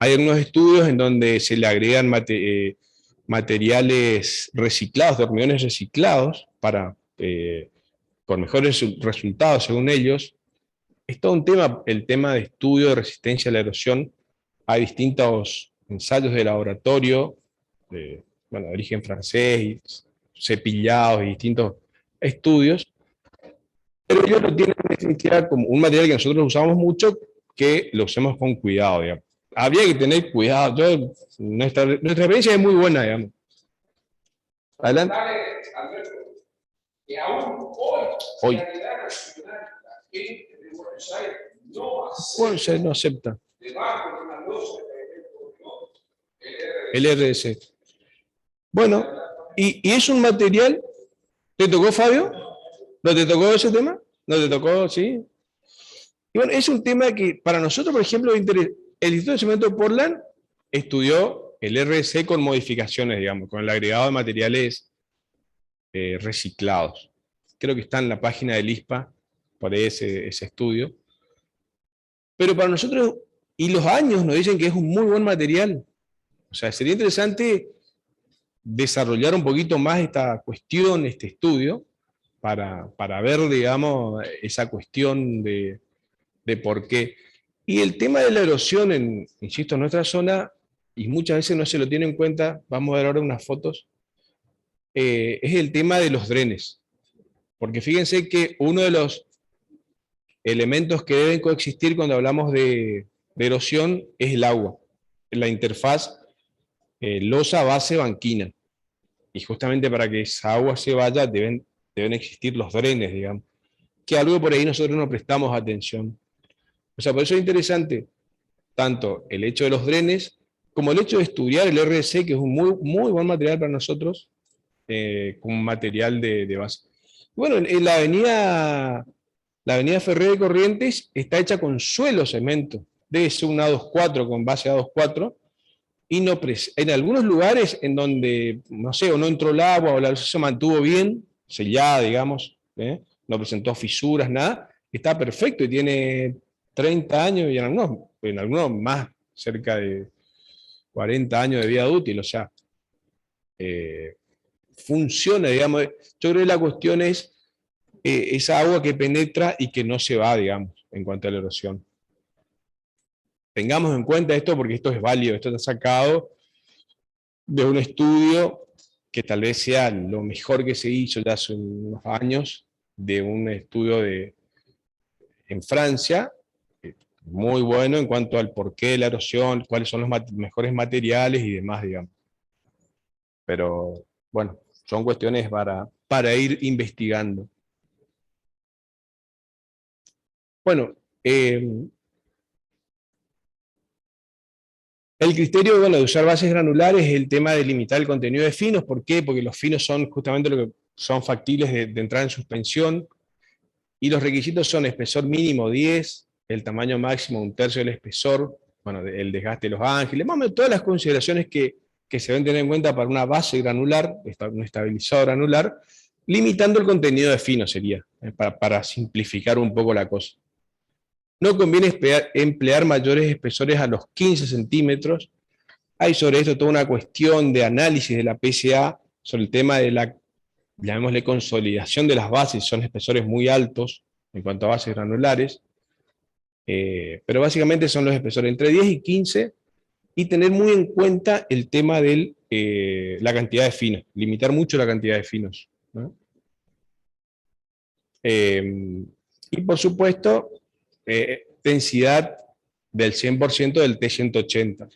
algunos estudios en donde se le agregan materiales reciclados, de hormigones reciclados, con mejores resultados según ellos. Es todo un tema, el tema de estudio de resistencia a la erosión. Hay distintos ensayos de laboratorio, de origen francés, cepillados y distintos estudios, pero ellos lo tienen en definitiva como un material que nosotros usamos mucho, que lo usemos con cuidado, digamos. Habría que tener cuidado. Nuestra experiencia es muy buena, digamos. Adelante. Alberto, que aún hoy, la realidad nacional, la gente de Buenos Aires no acepta debajo de una losa el RDC. Bueno, y es un material. ¿Te tocó, Fabio? ¿No te tocó ese tema? ¿No te tocó? Sí. Y bueno, es un tema que para nosotros, por ejemplo, el Instituto de Cemento de Portland estudió el RDC con modificaciones, digamos, con el agregado de materiales reciclados. Creo que está en la página del ISPA, por ese estudio. Pero para nosotros, y los años nos dicen que es un muy buen material. O sea, sería interesante desarrollar un poquito más esta cuestión, este estudio, para ver, digamos, esa cuestión de por qué. Y el tema de la erosión, insisto, en nuestra zona, y muchas veces no se lo tiene en cuenta, vamos a ver ahora unas fotos, es el tema de los drenes. Porque fíjense que uno de los elementos que deben coexistir cuando hablamos de erosión es el agua, la interfaz losa-base-banquina. Y justamente para que esa agua se vaya deben existir los drenes, digamos, que algo por ahí nosotros no prestamos atención. O sea, por eso es interesante tanto el hecho de los drenes como el hecho de estudiar el RDC, que es un muy, muy buen material para nosotros, como material de base. Bueno, en la avenida Ferré de Corrientes está hecha con suelo cemento, debe ser un A24 con base A24, y en algunos lugares en donde, no sé, o no entró el agua o la luz se mantuvo bien, sellada, digamos, no presentó fisuras, nada, está perfecto y tiene 30 años y en algunos más, cerca de 40 años de vida útil, o sea, funciona, digamos. Yo creo que la cuestión es esa agua que penetra y que no se va, digamos, en cuanto a la erosión. Tengamos en cuenta esto porque esto es válido, esto está sacado de un estudio que tal vez sea lo mejor que se hizo ya hace unos años, de un estudio en Francia, muy bueno en cuanto al porqué de la erosión, cuáles son los mejores materiales y demás, digamos. Pero bueno, son cuestiones para ir investigando. Bueno, el criterio, bueno, de usar bases granulares es el tema de limitar el contenido de finos. ¿Por qué? Porque los finos son justamente lo que son factibles de entrar en suspensión, y los requisitos son espesor mínimo 10, el tamaño máximo 1/3 del espesor, bueno, el desgaste de los ángeles, más o menos todas las consideraciones que se deben tener en cuenta para una base granular, un estabilizador granular, limitando el contenido de fino sería, para simplificar un poco la cosa. No conviene emplear mayores espesores a los 15 centímetros. Hay sobre esto toda una cuestión de análisis de la PSA sobre el tema de la, llamémosle, consolidación de las bases. Son espesores muy altos en cuanto a bases granulares, pero básicamente son los espesores entre 10 y 15, y tener muy en cuenta el tema de la cantidad de finos, limitar mucho la cantidad de finos, ¿no? Y por supuesto, densidad del 100% del T180.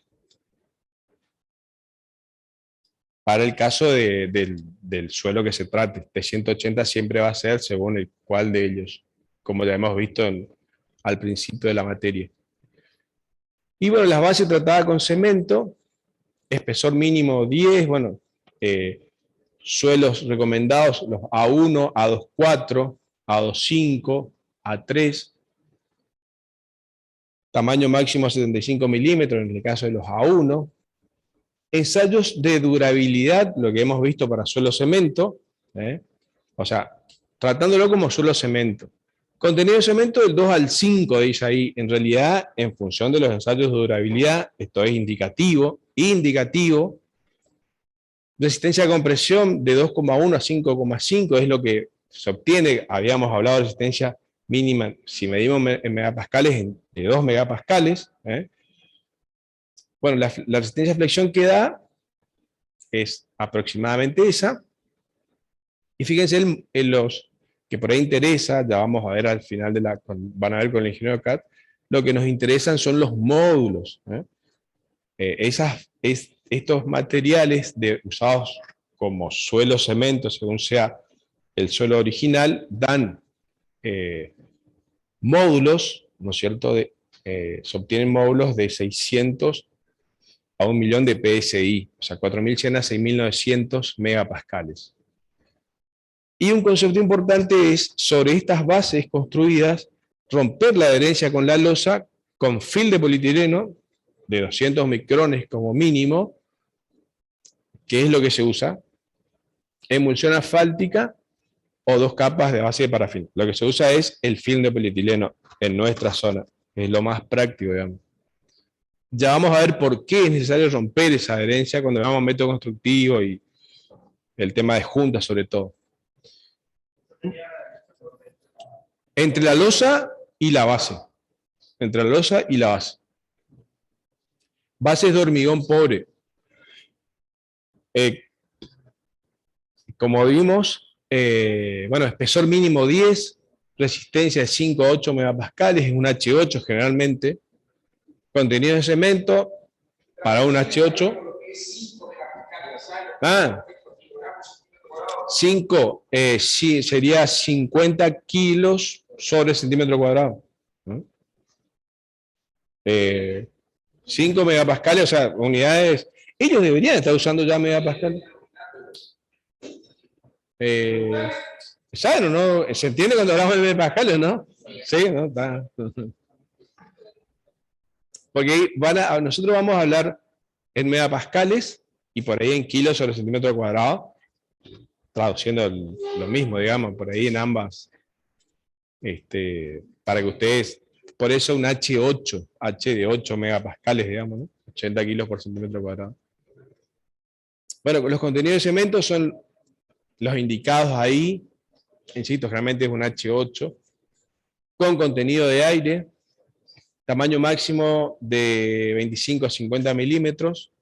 Para el caso del suelo que se trate, T180 siempre va a ser según el cual de ellos. como ya hemos visto al principio de la materia. Y bueno, las bases tratadas con cemento, espesor mínimo 10, bueno, suelos recomendados, los A1, A24, A25, A3, tamaño máximo 75 milímetros en el caso de los A1, ensayos de durabilidad, lo que hemos visto para suelo cemento, o sea, tratándolo como suelo cemento. Contenido de cemento del 2 al 5, dice ahí. En realidad, en función de los ensayos de durabilidad, esto es indicativo. Resistencia a compresión de 2,1 a 5,5 es lo que se obtiene. Habíamos hablado de resistencia mínima, si medimos en megapascales, de 2 megapascales. Bueno, la resistencia a flexión que da es aproximadamente esa. Y fíjense en los que por ahí interesa, ya vamos a ver al final van a ver con el ingeniero CAD, lo que nos interesan son los módulos. Estos materiales usados como suelo cemento, según sea el suelo original, dan módulos, ¿no es cierto? Se obtienen módulos de 600 a 1.000.000 de PSI, o sea, 4.100 a 6.900 megapascales. Y un concepto importante es, sobre estas bases construidas, romper la adherencia con la losa con film de polietileno de 200 micrones como mínimo, que es lo que se usa, emulsión asfáltica o 2 capas de base de parafina. Lo que se usa es el film de polietileno en nuestra zona, es lo más práctico, digamos. Ya vamos a ver por qué es necesario romper esa adherencia cuando veamos método constructivo y el tema de juntas sobre todo. Entre la losa y la base. Entre la losa y la base. Bases de hormigón pobre. Como vimos, bueno, espesor mínimo 10, resistencia de 5 a 8 megapascales, es un H8 generalmente. Contenido de cemento para un H8. 5, sí, sería 50 kilos sobre centímetro cuadrado. 5 megapascales, o sea, unidades. Ellos deberían estar usando ya megapascales. ¿Saben o no? ¿Se entiende cuando hablamos de megapascales, no? Sí, ¿no? Está. Porque nosotros vamos a hablar en megapascales y por ahí en kilos sobre centímetro cuadrado, traduciendo lo mismo, digamos, por ahí en ambas, para que ustedes, por eso un H8, H de 8 megapascales, digamos, ¿no? 80 kilos por centímetro cuadrado. Bueno, los contenidos de cemento son los indicados ahí, insisto, realmente es un H8, con contenido de aire, tamaño máximo de 25 a 50 milímetros,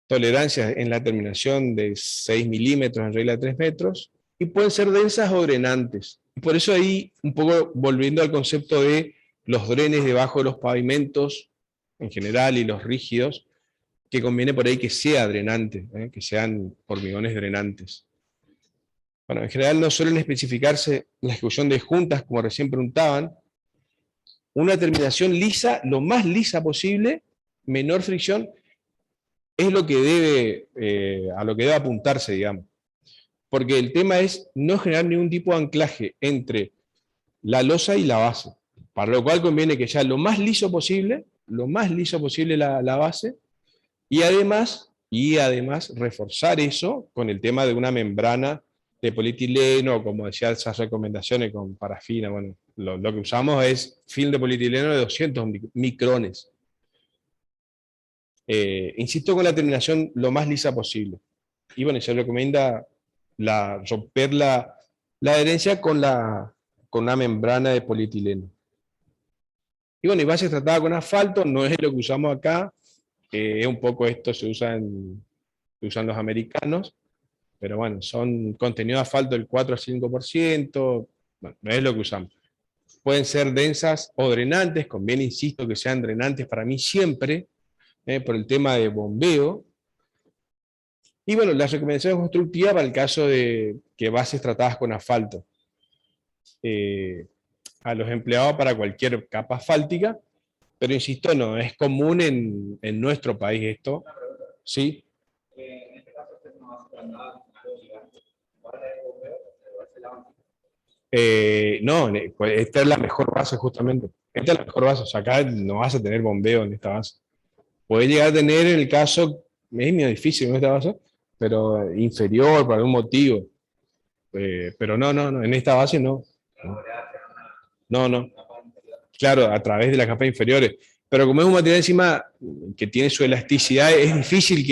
tolerancia en la terminación de 6 milímetros en regla de 3 metros, y pueden ser densas o drenantes. Y por eso ahí, un poco volviendo al concepto de los drenes debajo de los pavimentos en general y los rígidos, que conviene por ahí que sea drenante, que sean hormigones drenantes. Bueno, en general no suelen especificarse la ejecución de juntas, como recién preguntaban. Una terminación lisa, lo más lisa posible, menor fricción, es lo que a lo que debe apuntarse, digamos. Porque el tema es no generar ningún tipo de anclaje entre la losa y la base. Para lo cual conviene que sea lo más liso posible la base, y además reforzar eso con el tema de una membrana de polietileno, como decía esas recomendaciones con parafina. Bueno, lo que usamos es film de polietileno de 200 micrones. Insisto con la terminación lo más lisa posible. Y bueno, se recomienda romper la adherencia con una membrana de polietileno. Y bueno, y bases tratadas con asfalto, no es lo que usamos acá, es un poco esto se usan los americanos, pero bueno, son contenido de asfalto del 4 al 5%, bueno, no es lo que usamos. Pueden ser densas o drenantes, conviene, insisto, que sean drenantes para mí siempre, por el tema de bombeo. Y bueno, las recomendaciones constructivas para el caso de que bases tratadas con asfalto. a los empleados para cualquier capa asfáltica, pero insisto, no es común en nuestro país esto, ¿sí? En este caso, usted no va a hacer nada gigante. ¿Cuál es el bombeo? Se levanta. No, pues esta es la mejor base justamente. Esta es la mejor base, o sea, acá no vas a tener bombeo en esta base. Puedes llegar a tener en el caso, es medio difícil en esta base, pero inferior por algún motivo. Pero no, en esta base no. No. Claro, a través de las capas inferiores. Pero como es un material encima que tiene su elasticidad, es difícil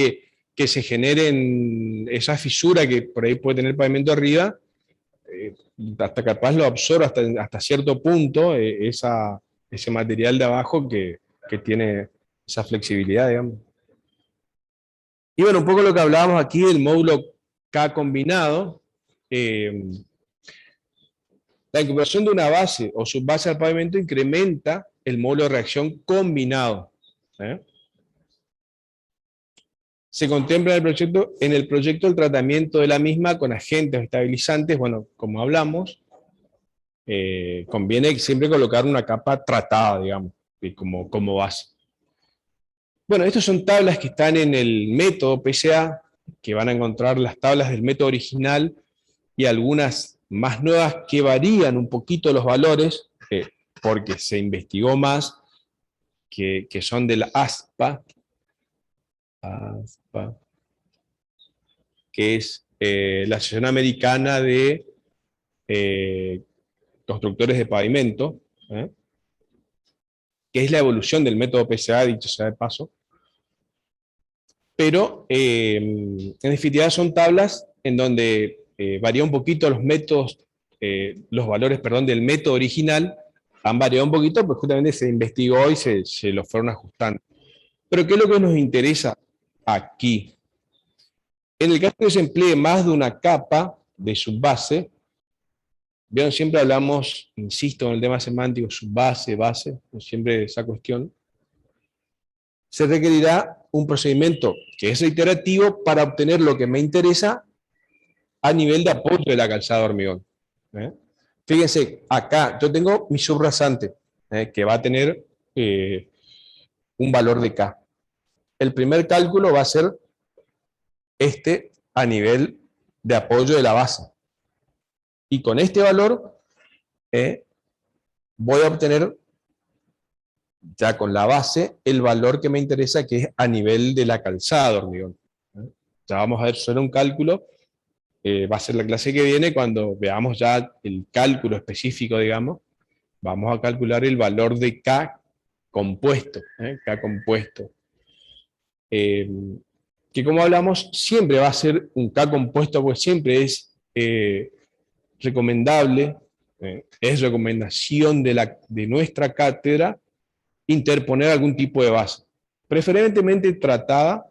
que se generen esa fisura que por ahí puede tener el pavimento arriba, hasta capaz lo absorbe hasta cierto punto ese material de abajo que tiene esa flexibilidad, digamos. Y bueno, un poco lo que hablábamos aquí del módulo K combinado, la incorporación de una base o subbase al pavimento incrementa el módulo de reacción combinado. Se contempla en el proyecto el tratamiento de la misma con agentes estabilizantes. Bueno, como hablamos, conviene siempre colocar una capa tratada, digamos, como base. Bueno, estas son tablas que están en el método PCA, que van a encontrar las tablas del método original y algunas más nuevas que varían un poquito los valores, porque se investigó más, que son del ASPA, que es la Asociación Americana de Constructores de Pavimento, que es la evolución del método PCA, dicho sea de paso. Pero en definitiva son tablas en donde varía un poquito los métodos, los valores, perdón, del método original, han variado un poquito, pues justamente se investigó y se lo fueron ajustando. Pero ¿qué es lo que nos interesa aquí? En el caso que se emplee más de una capa de subbase, ¿vieron? Siempre hablamos, insisto en el tema semántico, subbase, base, siempre esa cuestión. Se requerirá un procedimiento que es reiterativo para obtener lo que me interesa a nivel de apoyo de la calzada de hormigón. Fíjense, acá yo tengo mi subrasante, que va a tener un valor de K. El primer cálculo va a ser este a nivel de apoyo de la base. Y con este valor voy a obtener, ya con la base, el valor que me interesa, que es a nivel de la calzada de hormigón. Ya vamos a ver solo un cálculo, va a ser la clase que viene, cuando veamos ya el cálculo específico, digamos, vamos a calcular el valor de K compuesto, K compuesto. Que como hablamos, siempre va a ser un K compuesto, porque siempre es recomendable, es recomendación de nuestra cátedra, interponer algún tipo de base, preferentemente tratada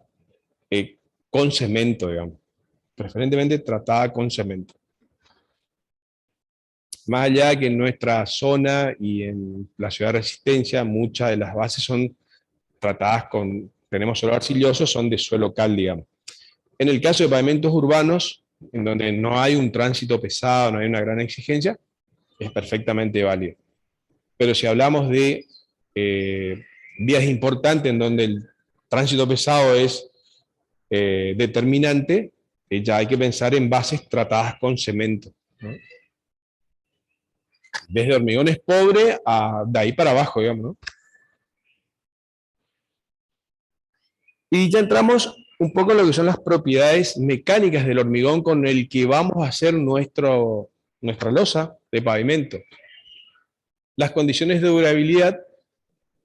con cemento, digamos, preferentemente tratada con cemento. Más allá de que en nuestra zona y en la ciudad de Resistencia, muchas de las bases son tratadas tenemos suelo arcilloso, son de suelo cal, digamos. En el caso de pavimentos urbanos, en donde no hay un tránsito pesado, no hay una gran exigencia, es perfectamente válido. Pero si hablamos de vías importantes en donde el tránsito pesado es determinante, ya hay que pensar en bases tratadas con cemento, ¿no? Desde hormigones pobres de ahí para abajo, digamos, ¿no? Y ya entramos un poco en lo que son las propiedades mecánicas del hormigón con el que vamos a hacer nuestra losa de pavimento. Las condiciones de durabilidad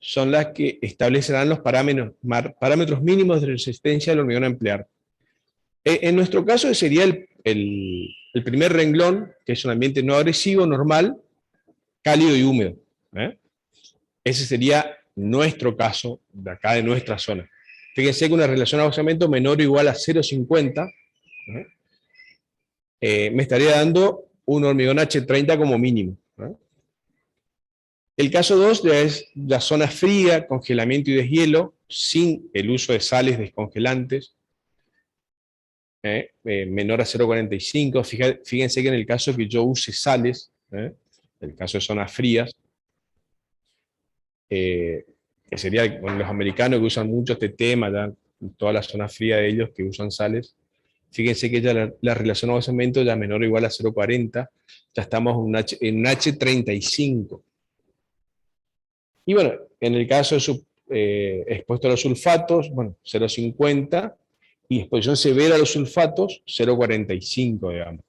son las que establecerán los parámetros mínimos de resistencia del hormigón a emplear. En nuestro caso sería el primer renglón, que es un ambiente no agresivo, normal, cálido y húmedo. Ese sería nuestro caso, de acá de nuestra zona. Fíjense que una relación de abastecimiento menor o igual a 0,50 me estaría dando un hormigón H30 como mínimo. El caso 2 ya es la zona fría, congelamiento y deshielo, sin el uso de sales descongelantes, menor a 0,45. Fíjense que en el caso que yo use sales, el caso de zonas frías, que sería con los americanos que usan mucho este tema, ya en toda la zona fría de ellos que usan sales. Fíjense que ya la relación agua-cemento ya menor o igual a 0,40, ya estamos en un H35. Y bueno, en el caso expuesto a los sulfatos, bueno, 0,50, y exposición severa a los sulfatos, 0,45, digamos.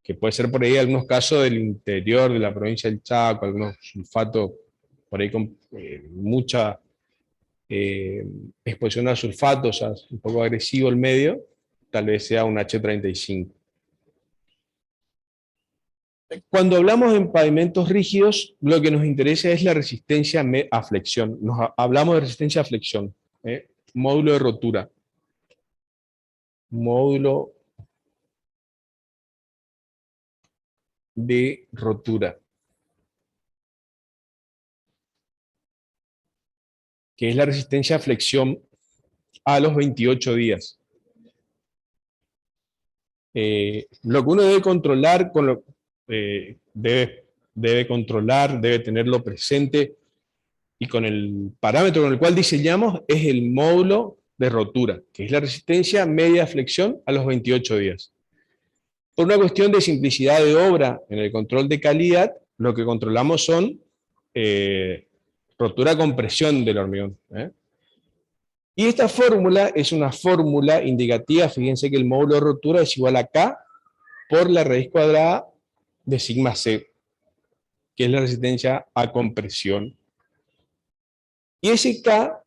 Que puede ser por ahí algunos casos del interior de la provincia del Chaco, algunos sulfatos por ahí con mucha exposición a sulfatos, o sea, un poco agresivo el medio, tal vez sea un H35. Cuando hablamos en pavimentos rígidos, lo que nos interesa es la resistencia a flexión. Hablamos de resistencia a flexión, módulo de rotura. Módulo de rotura, que es la resistencia a flexión a los 28 días. Lo que uno debe controlar, debe controlar, debe tenerlo presente, y con el parámetro con el cual diseñamos es el módulo de rotura, que es la resistencia media a flexión a los 28 días. Por una cuestión de simplicidad de obra en el control de calidad, lo que controlamos son rotura-compresión del hormigón. Y esta fórmula es una fórmula indicativa. Fíjense que el módulo de rotura es igual a K por la raíz cuadrada de sigma C, que es la resistencia a compresión. Y ese K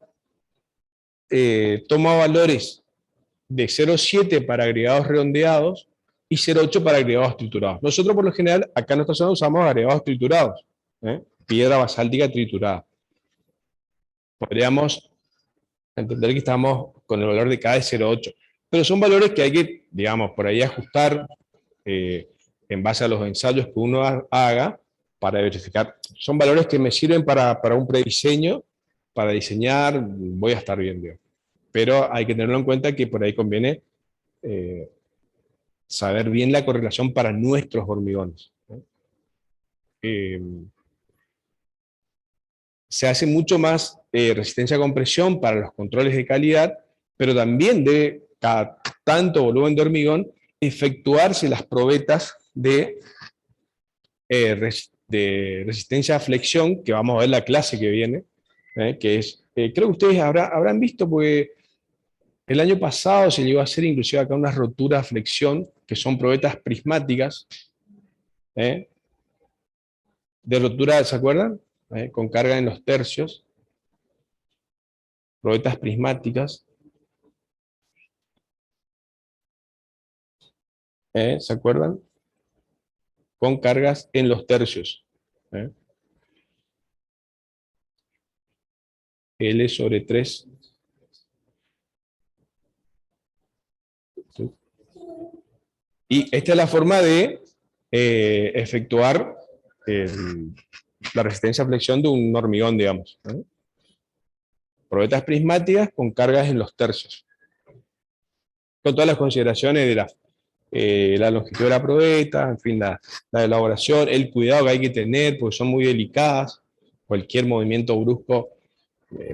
toma valores de 0,7 para agregados redondeados y 0,8 para agregados triturados. Nosotros por lo general acá en nuestra zona usamos agregados triturados, piedra basáltica triturada. Podríamos entender que estamos con el valor de K de 0,8, pero son valores que hay que, digamos, por ahí ajustar en base a los ensayos que uno haga para verificar. Son valores que me sirven para un prediseño, para diseñar, voy a estar bien, digamos. Pero hay que tenerlo en cuenta que por ahí conviene saber bien la correlación para nuestros hormigones. Se hace mucho más resistencia a compresión para los controles de calidad, pero también debe, cada tanto volumen de hormigón, efectuarse las probetas de resistencia a flexión, que vamos a ver la clase que viene, que es, creo que ustedes habrán visto, porque el año pasado se llegó a hacer inclusive acá unas roturas a flexión, que son probetas prismáticas, de rotura, ¿se acuerdan? Con carga en los tercios, probetas prismáticas, ¿se acuerdan? Con cargas en los tercios. L sobre 3. Y esta es la forma de efectuar la resistencia a flexión de un hormigón, digamos. Probetas prismáticas con cargas en los tercios. Con todas las consideraciones de la longitud de la probeta, en fin, la elaboración, el cuidado que hay que tener, porque son muy delicadas. Cualquier movimiento brusco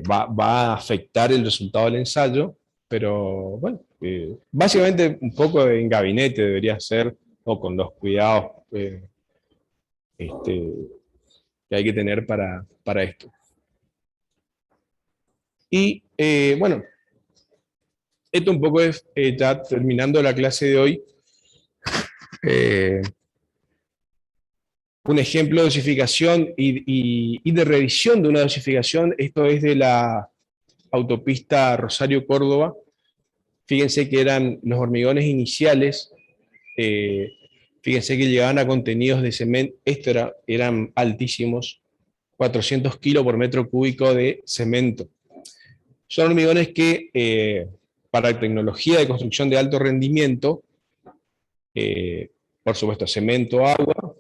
va a afectar el resultado del ensayo, pero bueno, básicamente un poco en gabinete debería ser, o con los cuidados que hay que tener para esto. Y bueno, esto un poco es, ya terminando la clase de hoy, un ejemplo de dosificación y de revisión de una dosificación. Esto es de la autopista Rosario-Córdoba. Fíjense que eran los hormigones iniciales, fíjense que llegaban a contenidos de cemento, eran altísimos, 400 kilos por metro cúbico de cemento. Son hormigones que para tecnología de construcción de alto rendimiento, por supuesto, cemento, agua,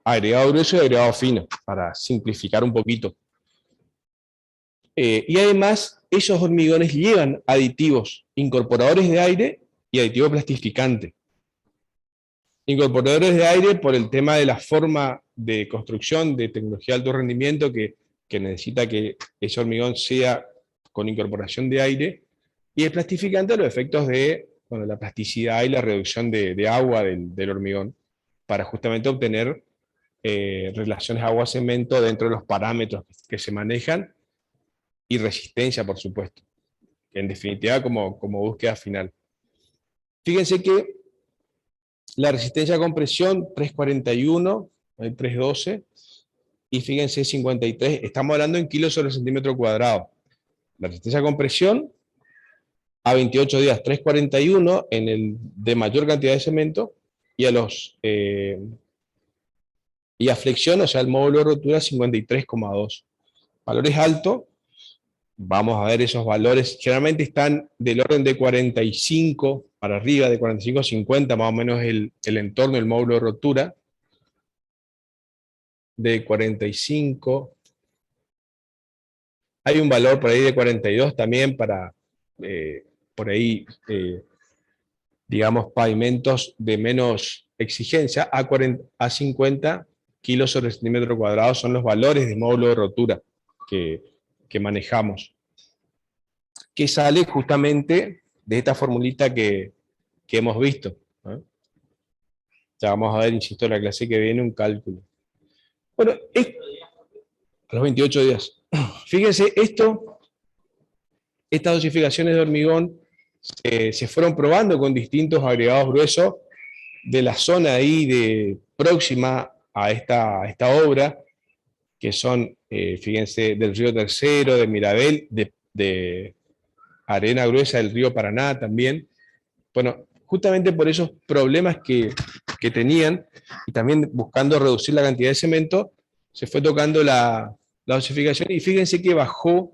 agregado grueso y agregado fino, para simplificar un poquito. Y además, esos hormigones llevan aditivos incorporadores de aire y aditivo plastificante. Incorporadores de aire por el tema de la forma de construcción de tecnología de alto rendimiento que necesita que ese hormigón sea con incorporación de aire, y el plastificante los efectos de la plasticidad y la reducción de agua del hormigón, para justamente obtener relaciones agua-cemento dentro de los parámetros que se manejan, y resistencia, por supuesto, en definitiva como búsqueda final. Fíjense que la resistencia a compresión 341, 312, y fíjense 53, estamos hablando en kilos sobre centímetro cuadrado. La resistencia a compresión a 28 días 341 en el de mayor cantidad de cemento, y y a flexión, o sea, el módulo de rotura 53,2. Valores altos, vamos a ver esos valores, generalmente están del orden de 45 para arriba, de 45 a 50, más o menos el entorno del módulo de rotura, de 45. Hay un valor por ahí de 42 también para, por ahí, digamos, pavimentos de menos exigencia, a 50 kilos sobre centímetro cuadrado son los valores de módulo de rotura que manejamos, que sale justamente de esta formulita que hemos visto, ¿no? Ya vamos a ver, insisto, en la clase que viene un cálculo. Bueno, a los 28 días. Fíjense, estas dosificaciones de hormigón se fueron probando con distintos agregados gruesos de la zona ahí próxima a esta obra, que son, fíjense, del río Tercero, de Mirabel, de arena gruesa del río Paraná también. Bueno, justamente por esos problemas que tenían, y también buscando reducir la cantidad de cemento, se fue tocando la dosificación, y fíjense que bajó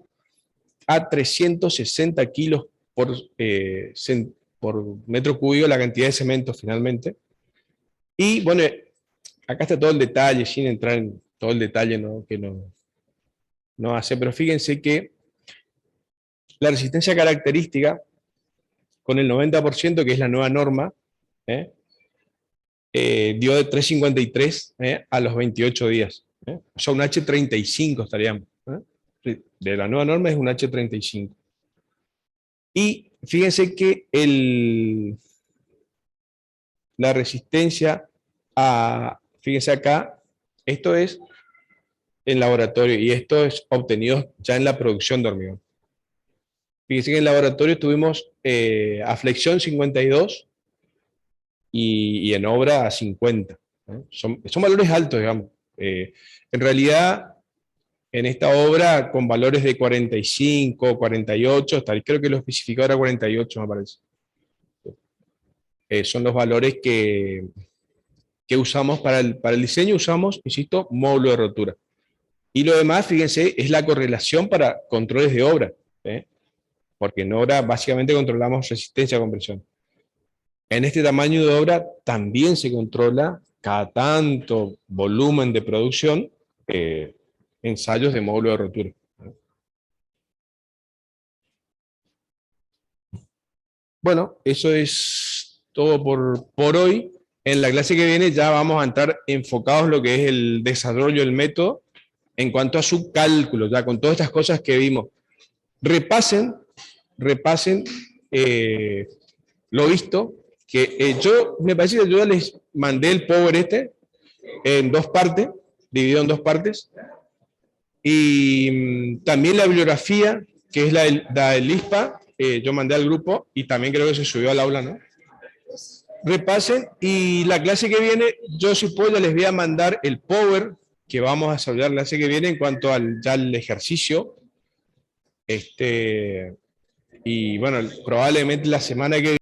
a 360 kilos por metro cúbico la cantidad de cemento finalmente. Y bueno, acá está todo el detalle, sin entrar en todo el detalle, ¿no?, que no hace, pero fíjense que la resistencia característica, con el 90%, que es la nueva norma, dio de 353 a los 28 días. O sea, un H35 estaríamos. De la nueva norma es un H35. Y fíjense que la resistencia fíjense acá, esto es en laboratorio, y esto es obtenido ya en la producción de hormigón. Fíjense que en laboratorio tuvimos a flexión 52 y en obra a 50. Son valores altos, digamos. En realidad, en esta obra, con valores de 45, 48, creo que lo especificado era 48, me parece. Son los valores que usamos para el diseño. Usamos, insisto, módulo de rotura. Y lo demás, fíjense, es la correlación para controles de obra, porque en obra básicamente controlamos resistencia a compresión. En este tamaño de obra también se controla cada tanto volumen de producción, ensayos de módulo de rotura. Bueno, eso es todo por hoy. En la clase que viene ya vamos a entrar enfocados en lo que es el desarrollo del método en cuanto a su cálculo, ya con todas estas cosas que vimos. Repasen lo visto, que me parece que yo ya les mandé el power en 2 partes, dividido en 2 partes, y también la bibliografía, que es la del ISPA, yo mandé al grupo, y también creo que se subió al aula, ¿no? Repasen, y la clase que viene, yo si puedo les voy a mandar el power que vamos a desarrollar la clase que viene en cuanto ya al ejercicio, y bueno, probablemente la semana que